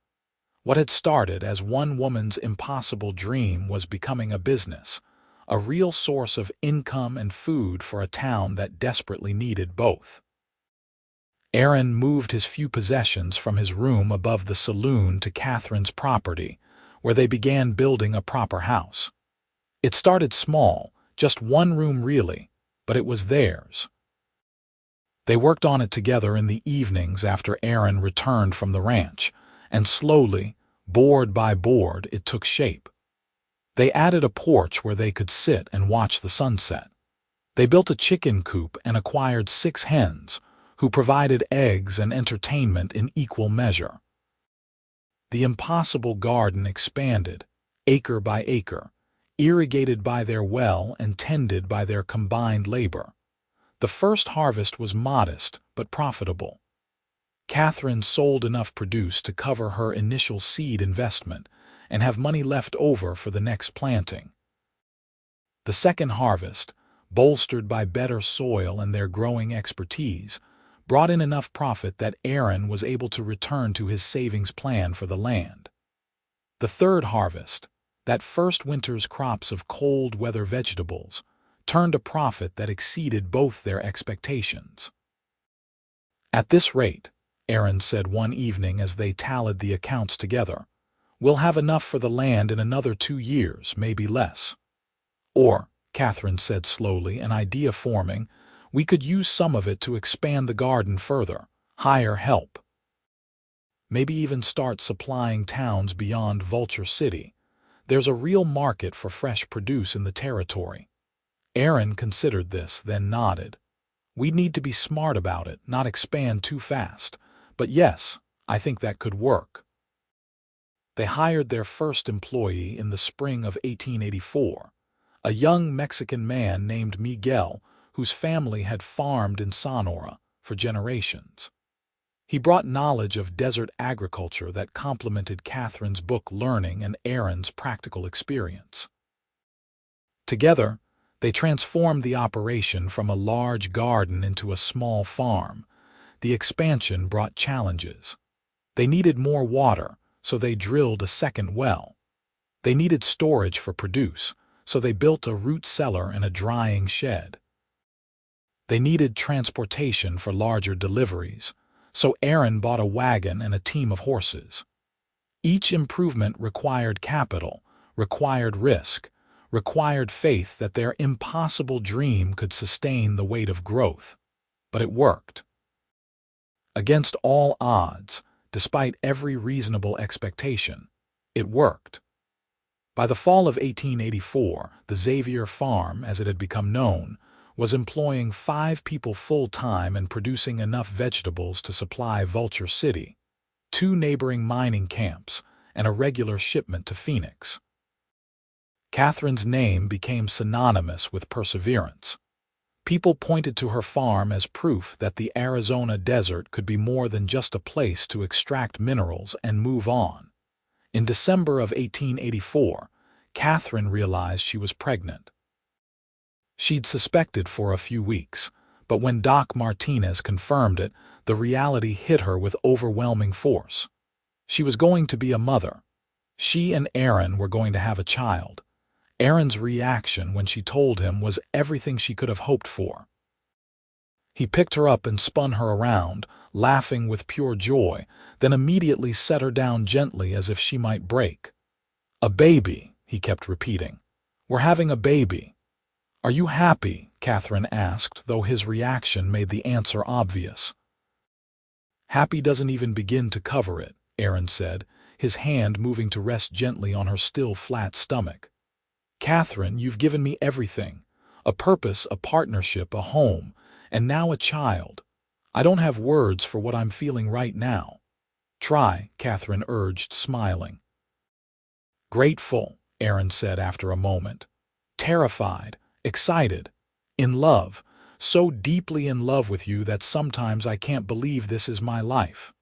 What had started as one woman's impossible dream was becoming a business, a real source of income and food for a town that desperately needed both. Aaron moved his few possessions from his room above the saloon to Catherine's property, where they began building a proper house. It started small, just one room really, but it was theirs. They worked on it together in the evenings after Aaron returned from the ranch, and slowly, board by board, it took shape. They added a porch where they could sit and watch the sunset. They built a chicken coop and acquired 6 hens, who provided eggs and entertainment in equal measure. The impossible garden expanded, acre by acre, irrigated by their well and tended by their combined labor. The first harvest was modest but profitable. Catherine sold enough produce to cover her initial seed investment and have money left over for the next planting. The second harvest, bolstered by better soil and their growing expertise, brought in enough profit that Aaron was able to return to his savings plan for the land. The third harvest, that first winter's crops of cold weather vegetables, turned a profit that exceeded both their expectations. "At this rate," Aaron said one evening as they tallied the accounts together, "we'll have enough for the land in another 2 years, maybe less. Or," Catherine said slowly, an idea forming, "we could use some of it to expand the garden further, hire help. Maybe even start supplying towns beyond Vulture City. There's a real market for fresh produce in the territory." Aaron considered this, then nodded. "We'd need to be smart about it, not expand too fast. But yes, I think that could work." They hired their first employee in the spring of 1884, a young Mexican man named Miguel, whose family had farmed in Sonora for generations. He brought knowledge of desert agriculture that complemented Catherine's book learning and Aaron's practical experience. Together, they transformed the operation from a large garden into a small farm. The expansion brought challenges. They needed more water, so they drilled a second well. They needed storage for produce, so they built a root cellar and a drying shed. They needed transportation for larger deliveries, so Aaron bought a wagon and a team of horses. Each improvement required capital, required risk, required faith that their impossible dream could sustain the weight of growth. But it worked. Against all odds, despite every reasonable expectation, it worked. By the fall of 1884, the Xavier Farm, as it had become known, was employing 5 people full-time and producing enough vegetables to supply Vulture City, 2 neighboring mining camps, and a regular shipment to Phoenix. Catherine's name became synonymous with perseverance. People pointed to her farm as proof that the Arizona desert could be more than just a place to extract minerals and move on. In December of 1884, Catherine realized she was pregnant. She'd suspected for a few weeks, but when Doc Martinez confirmed it, the reality hit her with overwhelming force. She was going to be a mother. She and Aaron were going to have a child. Aaron's reaction when she told him was everything she could have hoped for. He picked her up and spun her around, laughing with pure joy, then immediately set her down gently as if she might break. "A baby," he kept repeating. "We're having a baby." "Are you happy?" Catherine asked, though his reaction made the answer obvious. "Happy doesn't even begin to cover it," Aaron said, his hand moving to rest gently on her still flat stomach. "Catherine, you've given me everything. A purpose, a partnership, a home, and now a child. I don't have words for what I'm feeling right now. Try, Katherine urged, smiling. Grateful, Aaron said after a moment. Terrified, excited, in love, so deeply in love with you that sometimes I can't believe this is my life.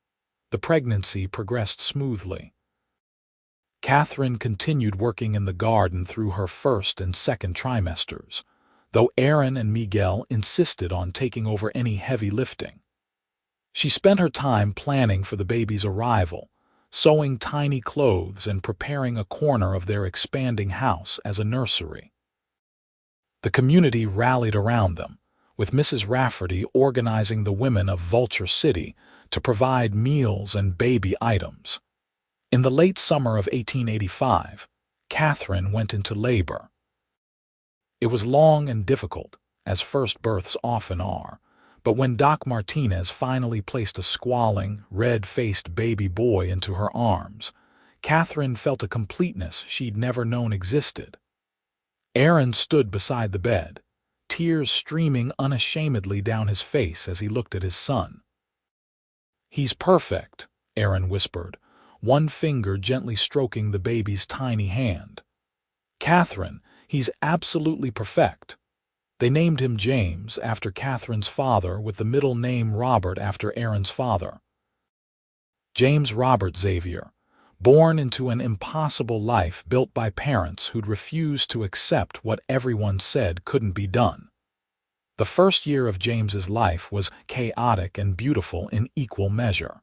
The pregnancy progressed smoothly. Katherine continued working in the garden through her first and second trimesters, though Aaron and Miguel insisted on taking over any heavy lifting. She spent her time planning for the baby's arrival, sewing tiny clothes and preparing a corner of their expanding house as a nursery. The community rallied around them, with Mrs. Rafferty organizing the women of Vulture City to provide meals and baby items. In the late summer of 1885, Katherine went into labor. It was long and difficult, as first births often are, but when Doc Martinez finally placed a squalling, red-faced baby boy into her arms, Katherine felt a completeness she'd never known existed. Aaron stood beside the bed, tears streaming unashamedly down his face as he looked at his son. "He's perfect," Aaron whispered, one finger gently stroking the baby's tiny hand. "Katherine, he's absolutely perfect." They named him James after Katherine's father, with the middle name Robert after Aaron's father. James Robert Xavier, born into an impossible life built by parents who'd refused to accept what everyone said couldn't be done. The first year of James's life was chaotic and beautiful in equal measure.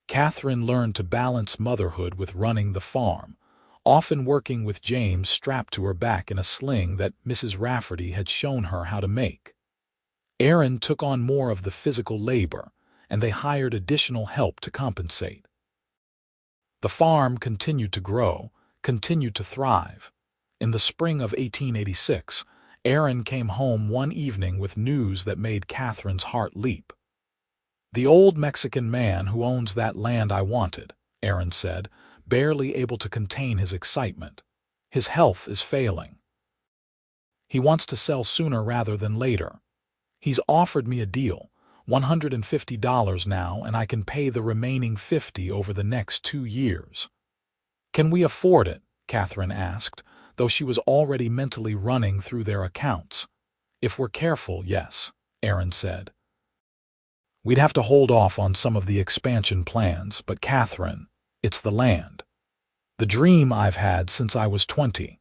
Katherine learned to balance motherhood with running the farm, often working with James strapped to her back in a sling that Mrs. Rafferty had shown her how to make. Aaron took on more of the physical labor, and they hired additional help to compensate. The farm continued to grow, continued to thrive. In the spring of 1886, Aaron came home one evening with news that made Katherine's heart leap. "The old Mexican man who owns that land I wanted," Aaron said, barely able to contain his excitement. "His health is failing. He wants to sell sooner rather than later. He's offered me a deal, $150 now, and I can pay the remaining $50 over the next 2 years. "Can we afford it?" Katherine asked, though she was already mentally running through their accounts. "If we're careful, yes," Aaron said. "We'd have to hold off on some of the expansion plans, but Katherine, it's the land. The dream I've had since I was 20.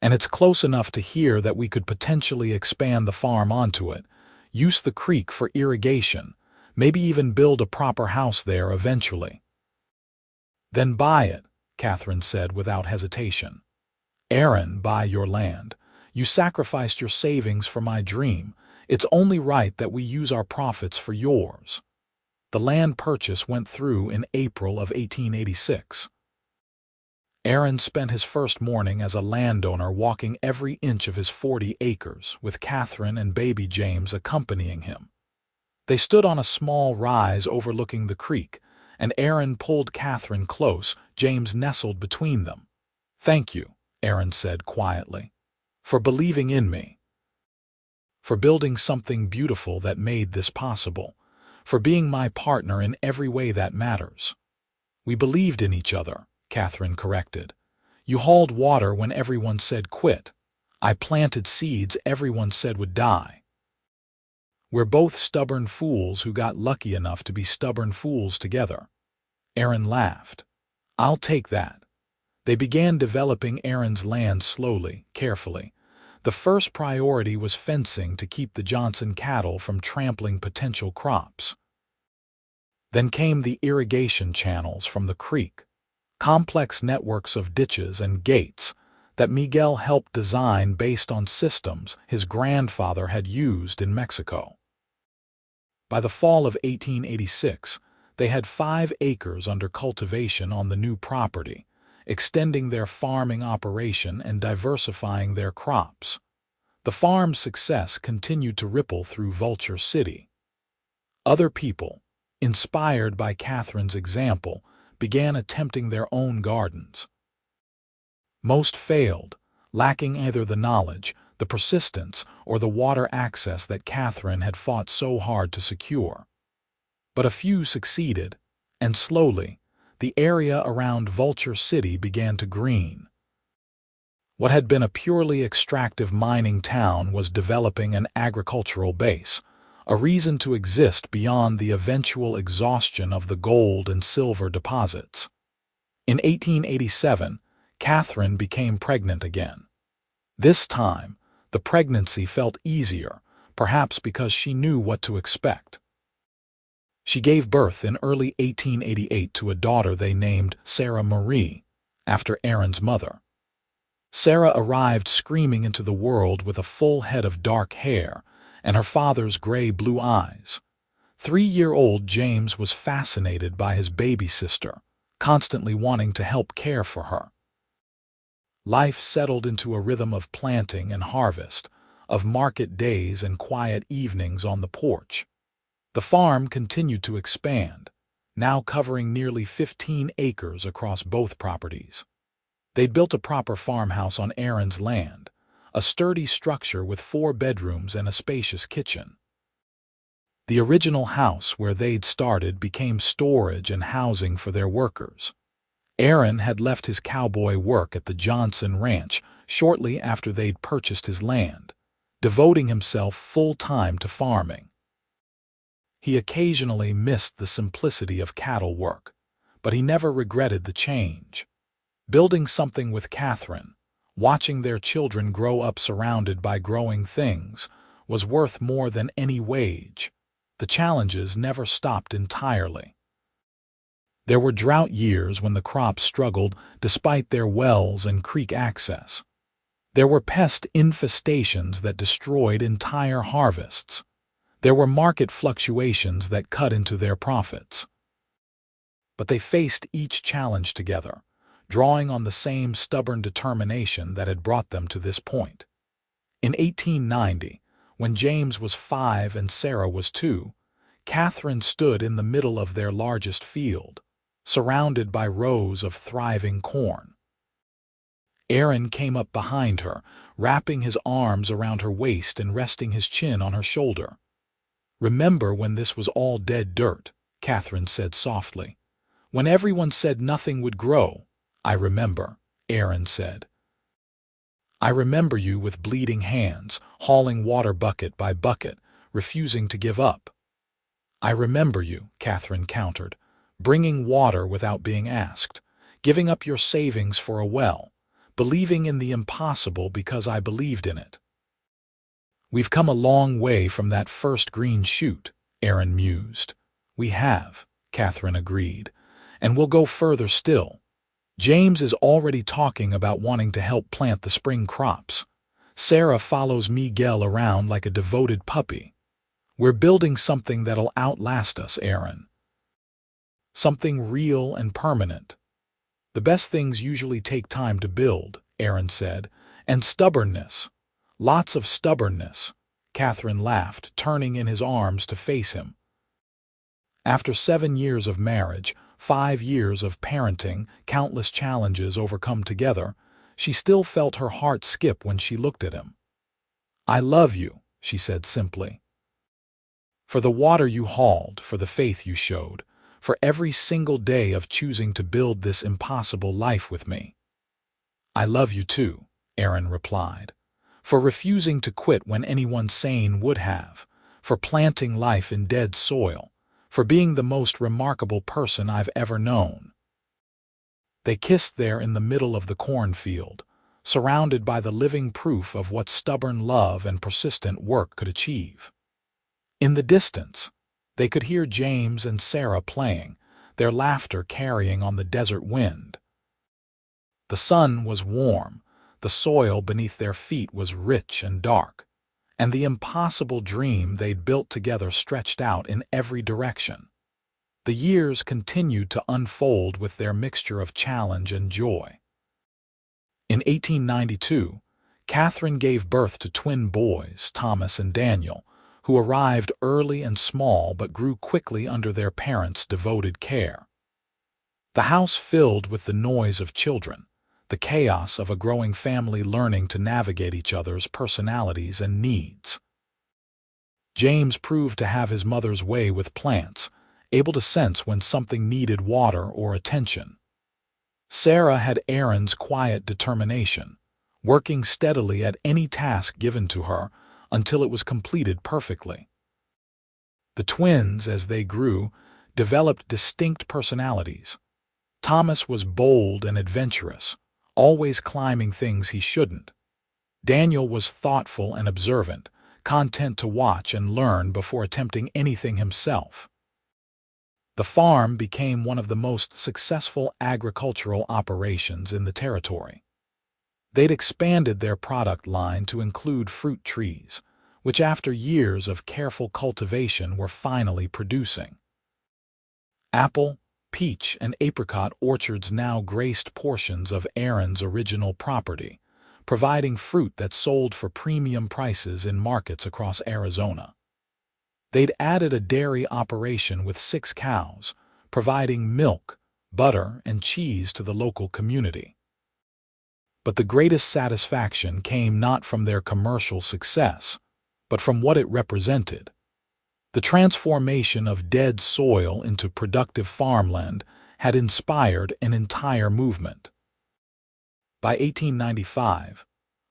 And it's close enough to here that we could potentially expand the farm onto it, use the creek for irrigation, maybe even build a proper house there eventually." "Then buy it," Katherine said without hesitation. "Aaron, buy your land. You sacrificed your savings for my dream. It's only right that we use our profits for yours." The land purchase went through in April of 1886. Aaron spent his first morning as a landowner walking every inch of his 40 acres, with Katherine and baby James accompanying him. They stood on a small rise overlooking the creek, and Aaron pulled Katherine close, James nestled between them. "Thank you," Aaron said quietly, "for believing in me. For building something beautiful that made this possible. For being my partner in every way that matters." "We believed in each other," Katherine corrected. "You hauled water when everyone said quit. I planted seeds everyone said would die. We're both stubborn fools who got lucky enough to be stubborn fools together." Aaron laughed. "I'll take that." They began developing Aaron's land slowly, carefully. The first priority was fencing to keep the Johnson cattle from trampling potential crops. Then came the irrigation channels from the creek, complex networks of ditches and gates that Miguel helped design based on systems his grandfather had used in Mexico. By the fall of 1886, they had 5 acres under cultivation on the new property, extending their farming operation and diversifying their crops. The farm's success continued to ripple through Vulture City. Other people, inspired by Katherine's example, began attempting their own gardens. Most failed, lacking either the knowledge, the persistence, or the water access that Katherine had fought so hard to secure. But a few succeeded, and slowly, the area around Vulture City began to green. What had been a purely extractive mining town was developing an agricultural base, a reason to exist beyond the eventual exhaustion of the gold and silver deposits. In 1887, Katherine became pregnant again. This time, the pregnancy felt easier, perhaps because she knew what to expect. She gave birth in early 1888 to a daughter they named Sarah Marie, after Aaron's mother. Sarah arrived screaming into the world with a full head of dark hair and her father's gray-blue eyes. 3-year-old James was fascinated by his baby sister, constantly wanting to help care for her. Life settled into a rhythm of planting and harvest, of market days and quiet evenings on the porch. The farm continued to expand, now covering nearly 15 acres across both properties. They'd built a proper farmhouse on Aaron's land, a sturdy structure with 4 bedrooms and a spacious kitchen. The original house where they'd started became storage and housing for their workers. Aaron had left his cowboy work at the Johnson Ranch shortly after they'd purchased his land, devoting himself full-time to farming. He occasionally missed the simplicity of cattle work, but he never regretted the change. Building something with Katherine, watching their children grow up surrounded by growing things, was worth more than any wage. The challenges never stopped entirely. There were drought years when the crops struggled despite their wells and creek access. There were pest infestations that destroyed entire harvests. There were market fluctuations that cut into their profits. But they faced each challenge together, drawing on the same stubborn determination that had brought them to this point. In 1890, when James was 5 and Sarah was 2, Katherine stood in the middle of their largest field, surrounded by rows of thriving corn. Aaron came up behind her, wrapping his arms around her waist and resting his chin on her shoulder. "Remember when this was all dead dirt," Katherine said softly. "When everyone said nothing would grow." "I remember," Aaron said. "I remember you with bleeding hands, hauling water bucket by bucket, refusing to give up." "I remember you," Katherine countered, "bringing water without being asked, giving up your savings for a well, believing in the impossible because I believed in it." "We've come a long way from that first green shoot," Aaron mused. "We have," Katherine agreed, "and we'll go further still. James is already talking about wanting to help plant the spring crops. Sarah follows Miguel around like a devoted puppy. We're building something that'll outlast us, Aaron. Something real and permanent." "The best things usually take time to build," Aaron said, "and stubbornness. Lots of stubbornness." Katherine laughed, turning in his arms to face him. After 7 years of marriage, 5 years of parenting, countless challenges overcome together, she still felt her heart skip when she looked at him. "I love you," she said simply. "For the water you hauled, for the faith you showed, for every single day of choosing to build this impossible life with me." "I love you too," Aaron replied. "For refusing to quit when anyone sane would have, for planting life in dead soil, for being the most remarkable person I've ever known." They kissed there in the middle of the cornfield, surrounded by the living proof of what stubborn love and persistent work could achieve. In the distance, they could hear James and Sarah playing, their laughter carrying on the desert wind. The sun was warm, the soil beneath their feet was rich and dark, and the impossible dream they'd built together stretched out in every direction. The years continued to unfold with their mixture of challenge and joy. In 1892, Katherine gave birth to twin boys, Thomas and Daniel, who arrived early and small but grew quickly under their parents' devoted care. The house filled with the noise of children, the chaos of a growing family learning to navigate each other's personalities and needs. James proved to have his mother's way with plants, able to sense when something needed water or attention. Sarah had Aaron's quiet determination, working steadily at any task given to her until it was completed perfectly. The twins, as they grew, developed distinct personalities. Thomas was bold and adventurous, always climbing things he shouldn't. Daniel was thoughtful and observant, content to watch and learn before attempting anything himself. The farm became one of the most successful agricultural operations in the territory. They'd expanded their product line to include fruit trees, which after years of careful cultivation were finally producing. Apple, peach, and apricot orchards now graced portions of Aaron's original property, providing fruit that sold for premium prices in markets across Arizona. They'd added a dairy operation with 6 cows, providing milk, butter, and cheese to the local community. But the greatest satisfaction came not from their commercial success, but from what it represented. The transformation of dead soil into productive farmland had inspired an entire movement. By 1895,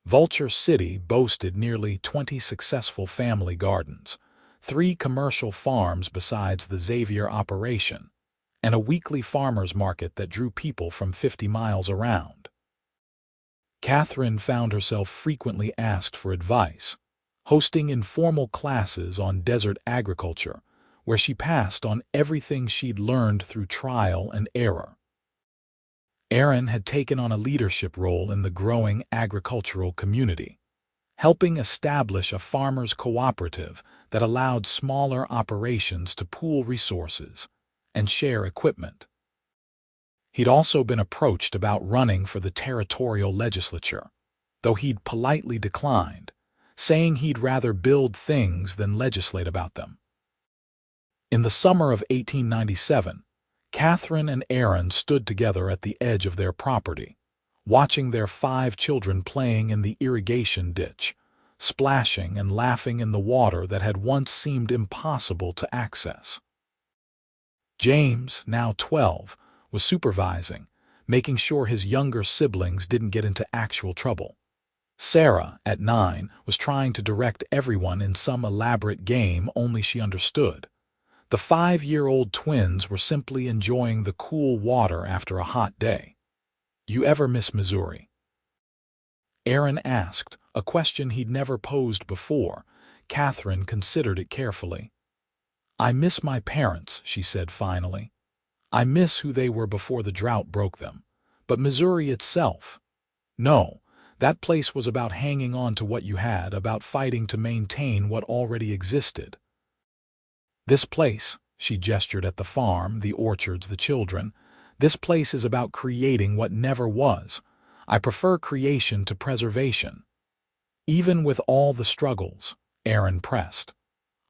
Vulture City boasted nearly 20 successful family gardens, 3 commercial farms besides the Xavier operation, and a weekly farmers market that drew people from 50 miles around. Katherine found herself frequently asked for advice, hosting informal classes on desert agriculture, where she passed on everything she'd learned through trial and error. Aaron had taken on a leadership role in the growing agricultural community, helping establish a farmers' cooperative that allowed smaller operations to pool resources and share equipment. He'd also been approached about running for the territorial legislature, though he'd politely declined, saying he'd rather build things than legislate about them. In the summer of 1897, Katherine and Aaron stood together at the edge of their property, watching their 5 children playing in the irrigation ditch, splashing and laughing in the water that had once seemed impossible to access. James, now 12, was supervising, making sure his younger siblings didn't get into actual trouble. Sarah, at 9, was trying to direct everyone in some elaborate game only she understood. The 5-year-old twins were simply enjoying the cool water after a hot day. "You ever miss Missouri?" Aaron asked, a question he'd never posed before. Katherine considered it carefully. "I miss my parents," she said finally. "I miss who they were before the drought broke them. But Missouri itself? No. That place was about hanging on to what you had, about fighting to maintain what already existed. This place," she gestured at the farm, the orchards, the children, "this place is about creating what never was. I prefer creation to preservation." "Even with all the struggles," Aaron pressed.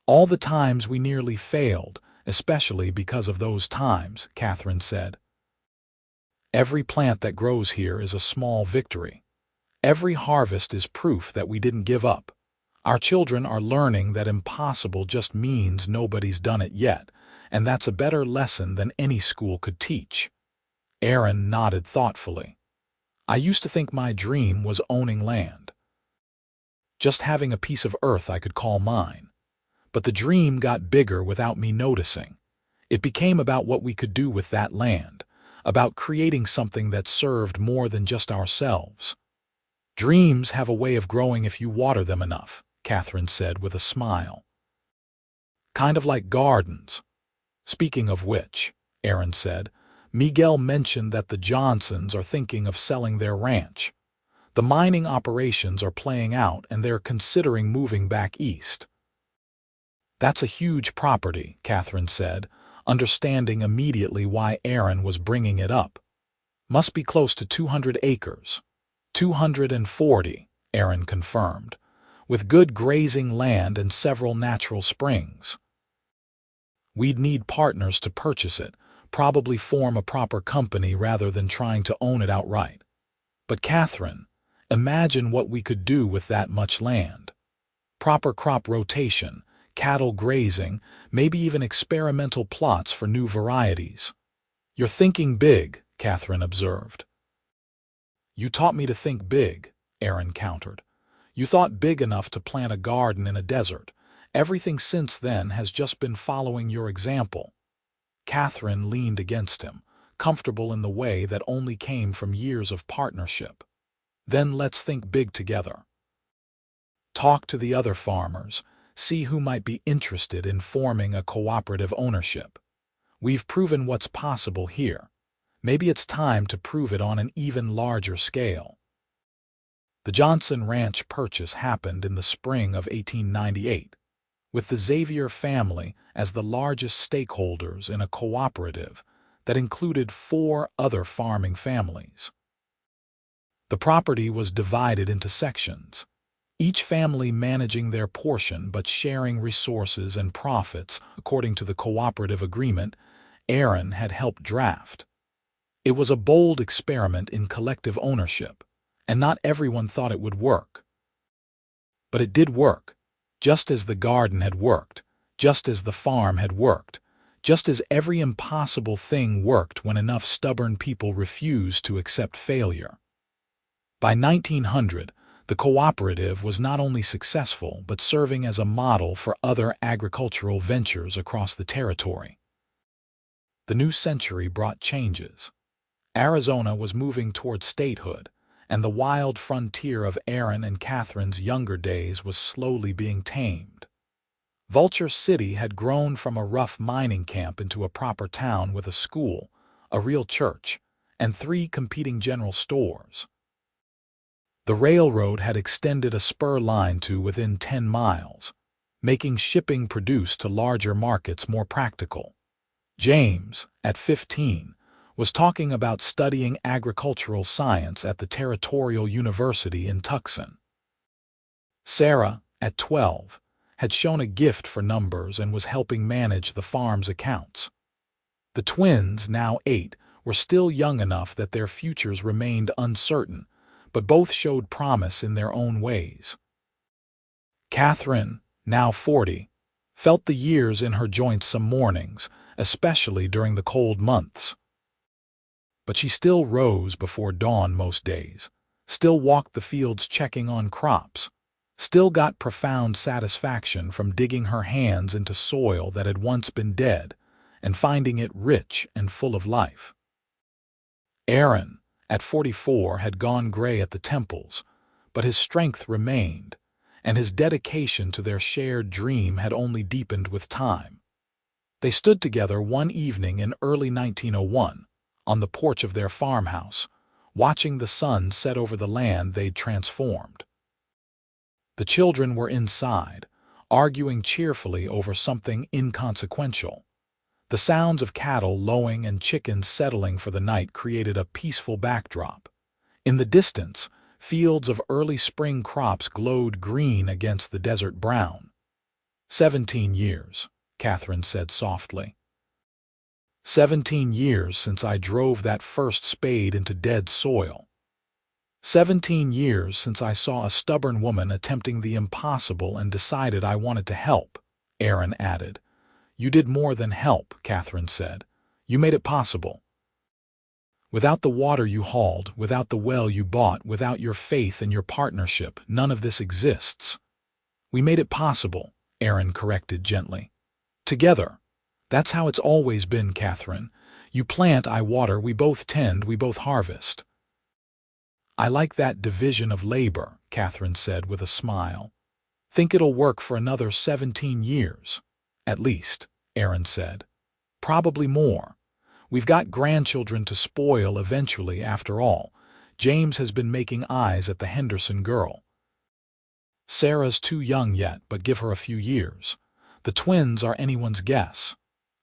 "All the times we nearly failed, especially because of those times," Katherine said. "Every plant that grows here is a small victory. Every harvest is proof that we didn't give up. Our children are learning that impossible just means nobody's done it yet, and that's a better lesson than any school could teach." Aaron nodded thoughtfully. "I used to think my dream was owning land. Just having a piece of earth I could call mine. But the dream got bigger without me noticing. It became about what we could do with that land, about creating something that served more than just ourselves." "Dreams have a way of growing if you water them enough," Katherine said with a smile. "Kind of like gardens." "Speaking of which," Aaron said, "Miguel mentioned that the Johnsons are thinking of selling their ranch. The mining operations are playing out and they're considering moving back east." "That's a huge property," Katherine said, understanding immediately why Aaron was bringing it up. "Must be close to 200 acres. 240, Aaron confirmed, with good grazing land and several natural springs. "We'd need partners to purchase it, probably form a proper company rather than trying to own it outright. But Katherine, imagine what we could do with that much land. Proper crop rotation, cattle grazing, maybe even experimental plots for new varieties. You're thinking big, Katherine observed. You taught me to think big, Aaron countered. You thought big enough to plant a garden in a desert. Everything since then has just been following your example. Katherine leaned against him, comfortable in the way that only came from years of partnership. Then let's think big together. Talk to the other farmers, see who might be interested in forming a cooperative ownership. We've proven what's possible here. Maybe it's time to prove it on an even larger scale. The Johnson Ranch purchase happened in the spring of 1898, with the Xavier family as the largest stakeholders in a cooperative that included 4 other farming families. The property was divided into sections, each family managing their portion but sharing resources and profits according to the cooperative agreement Aaron had helped draft. It was a bold experiment in collective ownership, and not everyone thought it would work. But it did work, just as the garden had worked, just as the farm had worked, just as every impossible thing worked when enough stubborn people refused to accept failure. By 1900, the cooperative was not only successful but serving as a model for other agricultural ventures across the territory. The new century brought changes. Arizona was moving toward statehood, and the wild frontier of Aaron and Katherine's younger days was slowly being tamed. Vulture City had grown from a rough mining camp into a proper town with a school, a real church, and 3 competing general stores. The railroad had extended a spur line to within 10 miles, making shipping produce to larger markets more practical. James, at 15, was talking about studying agricultural science at the Territorial University in Tucson. Sarah, at 12, had shown a gift for numbers and was helping manage the farm's accounts. The twins, now 8, were still young enough that their futures remained uncertain, but both showed promise in their own ways. Katherine, now 40, felt the years in her joints some mornings, especially during the cold months. But she still rose before dawn most days, still walked the fields checking on crops, still got profound satisfaction from digging her hands into soil that had once been dead and finding it rich and full of life. Aaron, at 44, had gone gray at the temples, but his strength remained, and his dedication to their shared dream had only deepened with time. They stood together one evening in early 1901, on the porch of their farmhouse, watching the sun set over the land they'd transformed. The children were inside, arguing cheerfully over something inconsequential. The sounds of cattle lowing and chickens settling for the night created a peaceful backdrop. In the distance, fields of early spring crops glowed green against the desert brown. 17 years, Katherine said softly. 17 years since I drove that first spade into dead soil. 17 years since I saw a stubborn woman attempting the impossible and decided I wanted to help, Aaron added. You did more than help, Katherine said. You made it possible. Without the water you hauled, without the well you bought, without your faith and your partnership, none of this exists. We made it possible, Aaron corrected gently. Together. That's how it's always been, Katherine. You plant, I water, we both tend, we both harvest. I like that division of labor, Katherine said with a smile. Think it'll work for another 17 years. At least, Aaron said. Probably more. We've got grandchildren to spoil eventually, after all. James has been making eyes at the Henderson girl. Sarah's too young yet, but give her a few years. The twins are anyone's guess.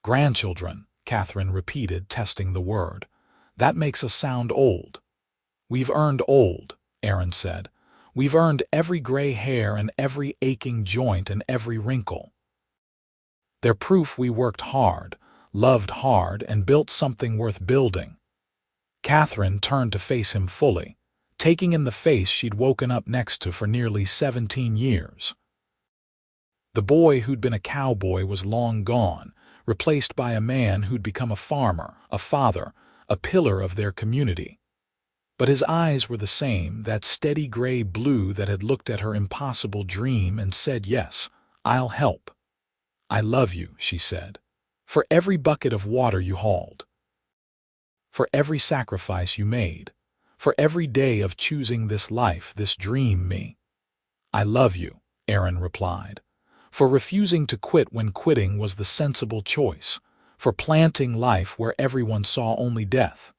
Grandchildren, Katherine repeated, testing the word. That makes us sound old. We've earned old, Aaron said. We've earned every gray hair and every aching joint and every wrinkle. They're proof we worked hard, loved hard, and built something worth building. Katherine turned to face him fully, taking in the face she'd woken up next to for nearly 17 years. The boy who'd been a cowboy was long gone, replaced by a man who'd become a farmer, a father, a pillar of their community. But his eyes were the same, that steady gray blue that had looked at her impossible dream and said, "Yes, I'll help. I love you," she said, "for every bucket of water you hauled, for every sacrifice you made, for every day of choosing this life, this dream, me." "I love you," Aaron replied, "for refusing to quit when quitting was the sensible choice, for planting life where everyone saw only death,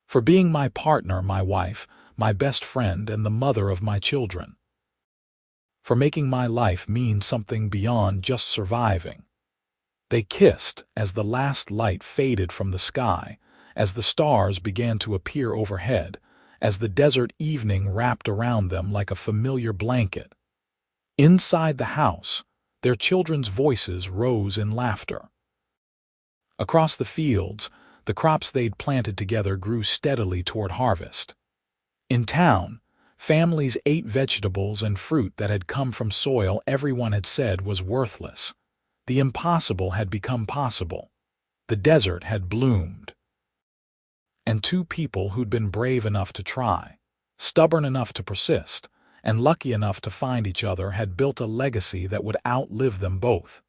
for being my partner, my wife, my best friend, and the mother of my children, for making my life mean something beyond just surviving." They kissed as the last light faded from the sky, as the stars began to appear overhead, as the desert evening wrapped around them like a familiar blanket. Inside the house, their children's voices rose in laughter. Across the fields, the crops they'd planted together grew steadily toward harvest. In town, families ate vegetables and fruit that had come from soil everyone had said was worthless. The impossible had become possible. The desert had bloomed. And two people who'd been brave enough to try, stubborn enough to persist, and lucky enough to find each other had built a legacy that would outlive them both.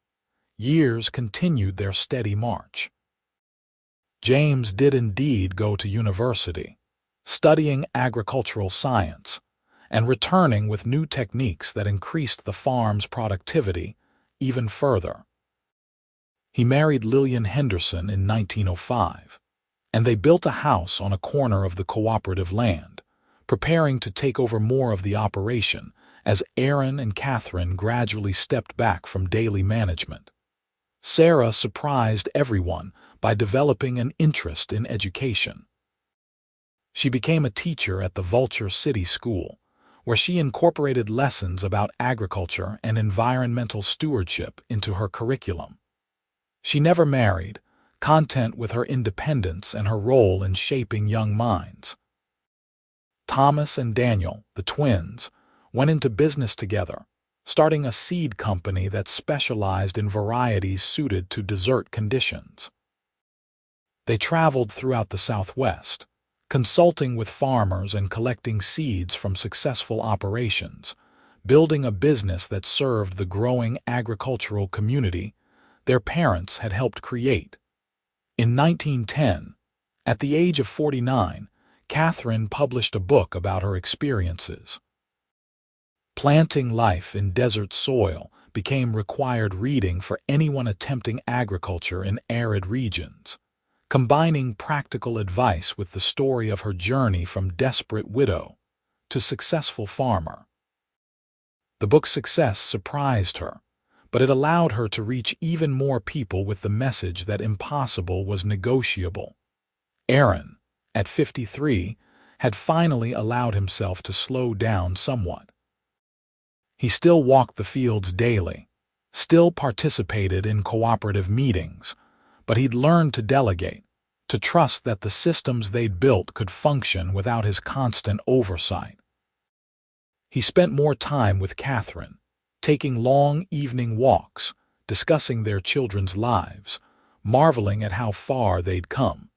Years continued their steady march. James did indeed go to university, studying agricultural science, and returning with new techniques that increased the farm's productivity even further. He married Lillian Henderson in 1905, and they built a house on a corner of the cooperative land, preparing to take over more of the operation as Aaron and Katherine gradually stepped back from daily management. Sarah surprised everyone by developing an interest in education. She became a teacher at the Vulture City School, where she incorporated lessons about agriculture and environmental stewardship into her curriculum. She never married, content with her independence and her role in shaping young minds. Thomas and Daniel, the twins, went into business together, starting a seed company that specialized in varieties suited to desert conditions. They traveled throughout the Southwest, consulting with farmers and collecting seeds from successful operations, building a business that served the growing agricultural community their parents had helped create. In 1910, at the age of 49, Katherine published a book about her experiences. Planting life in desert soil became required reading for anyone attempting agriculture in arid regions, combining practical advice with the story of her journey from desperate widow to successful farmer. The book's success surprised her, but it allowed her to reach even more people with the message that impossible was negotiable. Aaron, at 53, had finally allowed himself to slow down somewhat. He still walked the fields daily, still participated in cooperative meetings, but he'd learned to delegate, to trust that the systems they'd built could function without his constant oversight. He spent more time with Katherine, taking long evening walks, discussing their children's lives, marveling at how far they'd come.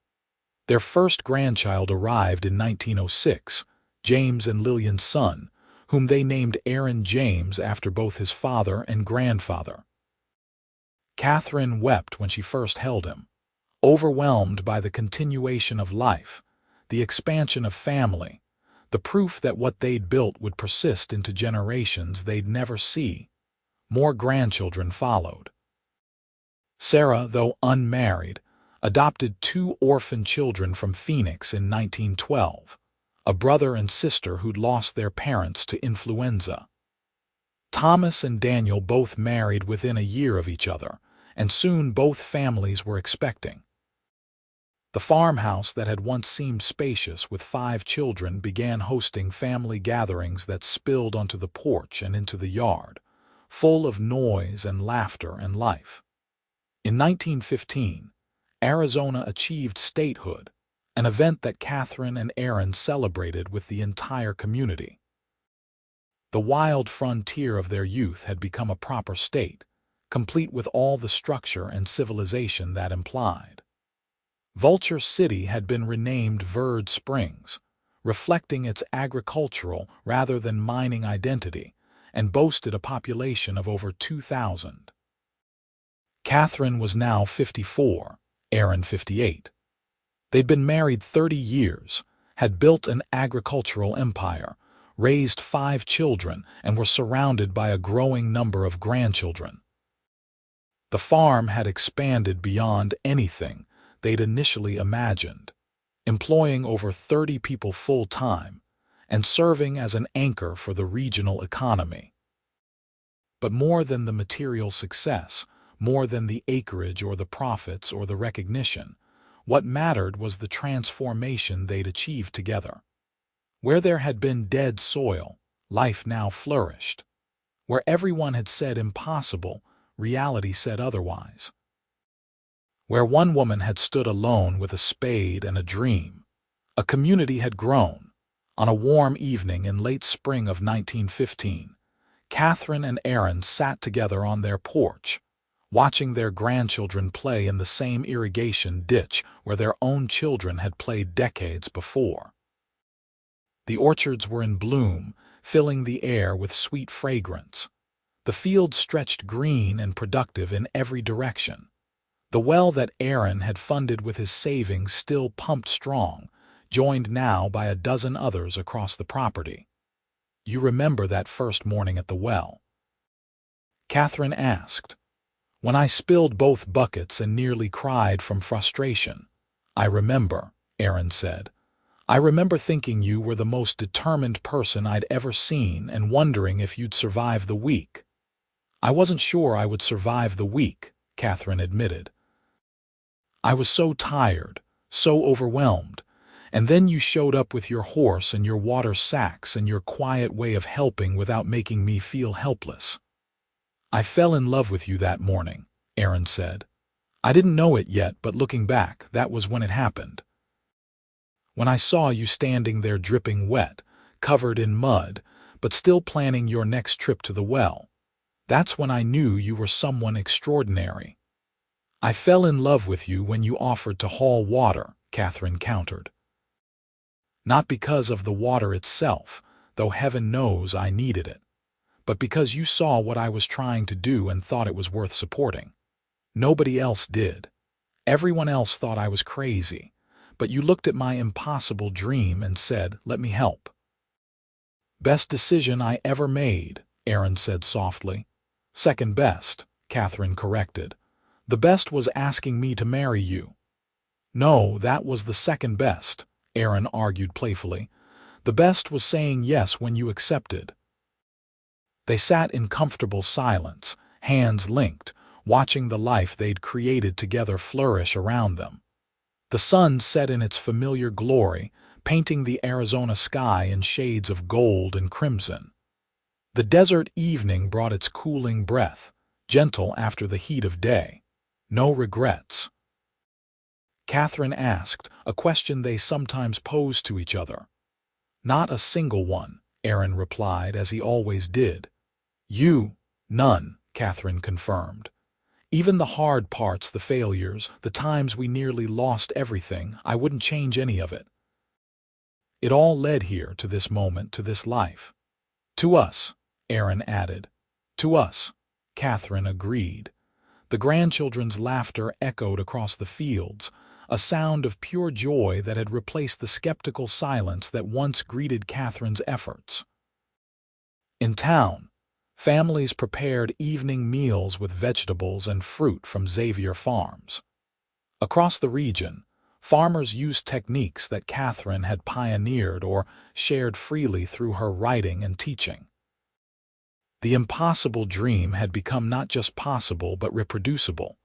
Their first grandchild arrived in 1906, James and Lillian's son, whom they named Aaron James after both his father and grandfather. Katherine wept when she first held him, overwhelmed by the continuation of life, the expansion of family, the proof that what they'd built would persist into generations they'd never see. More grandchildren followed. Sarah, though unmarried, adopted two orphan children from Phoenix in 1912, a brother and sister who'd lost their parents to influenza. Thomas and Daniel both married within a year of each other, and soon both families were expecting. The farmhouse that had once seemed spacious with 5 children began hosting family gatherings that spilled onto the porch and into the yard, full of noise and laughter and life. In 1915, Arizona achieved statehood, an event that Katherine and Aaron celebrated with the entire community. The wild frontier of their youth had become a proper state, complete with all the structure and civilization that implied. Vulture City had been renamed Verde Springs, reflecting its agricultural rather than mining identity, and boasted a population of over 2,000. Katherine was now 54, Aaron 58. They'd been married 30 years, had built an agricultural empire, raised 5 children, and were surrounded by a growing number of grandchildren. The farm had expanded beyond anything they'd initially imagined, employing over 30 people full-time and serving as an anchor for the regional economy. But more than the material success, more than the acreage or the profits or the recognition, what mattered was the transformation they'd achieved together. Where there had been dead soil, life now flourished. Where everyone had said impossible, reality said otherwise. Where one woman had stood alone with a spade and a dream, a community had grown. On a warm evening in late spring of 1915, Katherine and Aaron sat together on their porch, watching their grandchildren play in the same irrigation ditch where their own children had played decades before. The orchards were in bloom, filling the air with sweet fragrance. The fields stretched green and productive in every direction. The well that Aaron had funded with his savings still pumped strong, joined now by a dozen others across the property. "You remember that first morning at the well?" Katherine asked. "When I spilled both buckets and nearly cried from frustration." "I remember," Aaron said. "I remember thinking you were the most determined person I'd ever seen and wondering if you'd survive the week." "I wasn't sure I would survive the week," Katherine admitted. "I was so tired, so overwhelmed, and then you showed up with your horse and your water sacks and your quiet way of helping without making me feel helpless." "I fell in love with you that morning," Aaron said. "I didn't know it yet, but looking back, that was when it happened. When I saw you standing there dripping wet, covered in mud, but still planning your next trip to the well, that's when I knew you were someone extraordinary." "I fell in love with you when you offered to haul water," Katherine countered. "Not because of the water itself, though heaven knows I needed it, but because you saw what I was trying to do and thought it was worth supporting. Nobody else did. Everyone else thought I was crazy, but you looked at my impossible dream and said, 'Let me help.'" "Best decision I ever made," Aaron said softly. "Second best," Katherine corrected. "The best was asking me to marry you." "No, that was the second best," Aaron argued playfully. "The best was saying yes when you accepted." They sat in comfortable silence, hands linked, watching the life they'd created together flourish around them. The sun set in its familiar glory, painting the Arizona sky in shades of gold and crimson. The desert evening brought its cooling breath, gentle after the heat of day. No regrets. Katherine asked, a question they sometimes posed to each other. "Not a single one," Aaron replied, as he always did. "None," Katherine confirmed. "Even the hard parts, the failures, the times we nearly lost everything, I wouldn't change any of it. It all led here, to this moment, to this life." "To us," Aaron added. "To us," Katherine agreed. The grandchildren's laughter echoed across the fields, a sound of pure joy that had replaced the skeptical silence that once greeted Katherine's efforts. In town, families prepared evening meals with vegetables and fruit from Xavier Farms. Across the region, farmers used techniques that Katherine had pioneered or shared freely through her writing and teaching. The impossible dream had become not just possible but reproducible,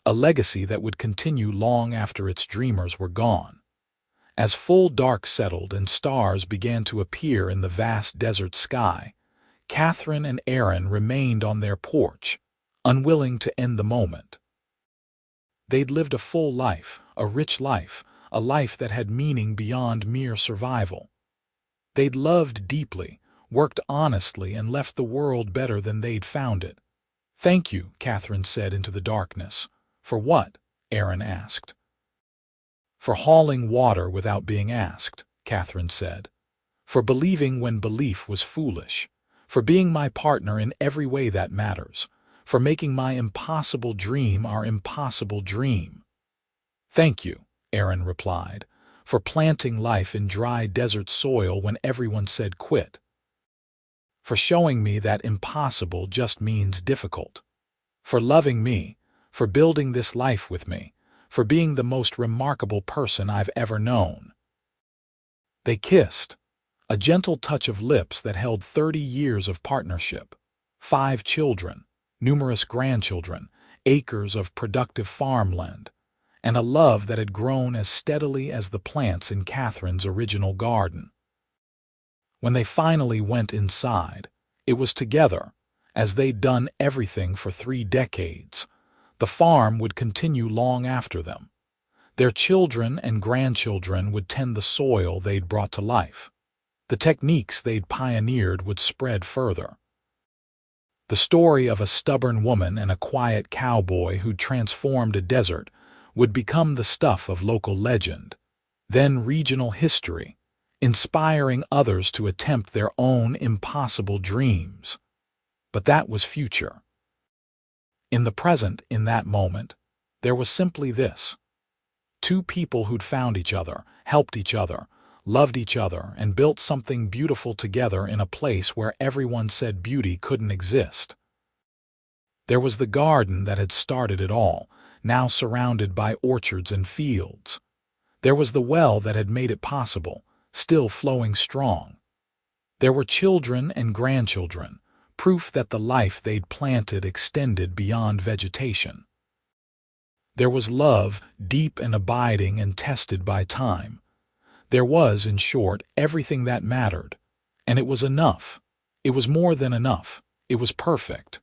a legacy that would continue long after its dreamers were gone. As full dark settled and stars began to appear in the vast desert sky, Katherine and Aaron remained on their porch, unwilling to end the moment. They'd lived a full life, a rich life, a life that had meaning beyond mere survival. They'd loved deeply, worked honestly, and left the world better than they'd found it. "Thank you," Katherine said into the darkness. "For what?" Aaron asked. "For hauling water without being asked," Katherine said. "For believing when belief was foolish. For being my partner in every way that matters. For making my impossible dream our impossible dream." "Thank you," Aaron replied, "for planting life in dry desert soil when everyone said quit. For showing me that impossible just means difficult. For loving me, for building this life with me, for being the most remarkable person I've ever known." They kissed, a gentle touch of lips that held 30 years of partnership, 5 children, numerous grandchildren, acres of productive farmland, and a love that had grown as steadily as the plants in Katherine's original garden. When they finally went inside, it was together, as they'd done everything for 3 decades. The farm would continue long after them. Their children and grandchildren would tend the soil they'd brought to life. The techniques they'd pioneered would spread further. The story of a stubborn woman and a quiet cowboy who'd transformed a desert would become the stuff of local legend, then regional history, inspiring others to attempt their own impossible dreams. But that was future. In the present, in that moment, there was simply this: 2 people who'd found each other, helped each other, loved each other, and built something beautiful together in a place where everyone said beauty couldn't exist. There was the garden that had started it all, now surrounded by orchards and fields. There was the well that had made it possible, still flowing strong. There were children and grandchildren, proof that the life they'd planted extended beyond vegetation. There was love, deep and abiding and tested by time. There was, in short, everything that mattered. And it was enough. It was more than enough. It was perfect.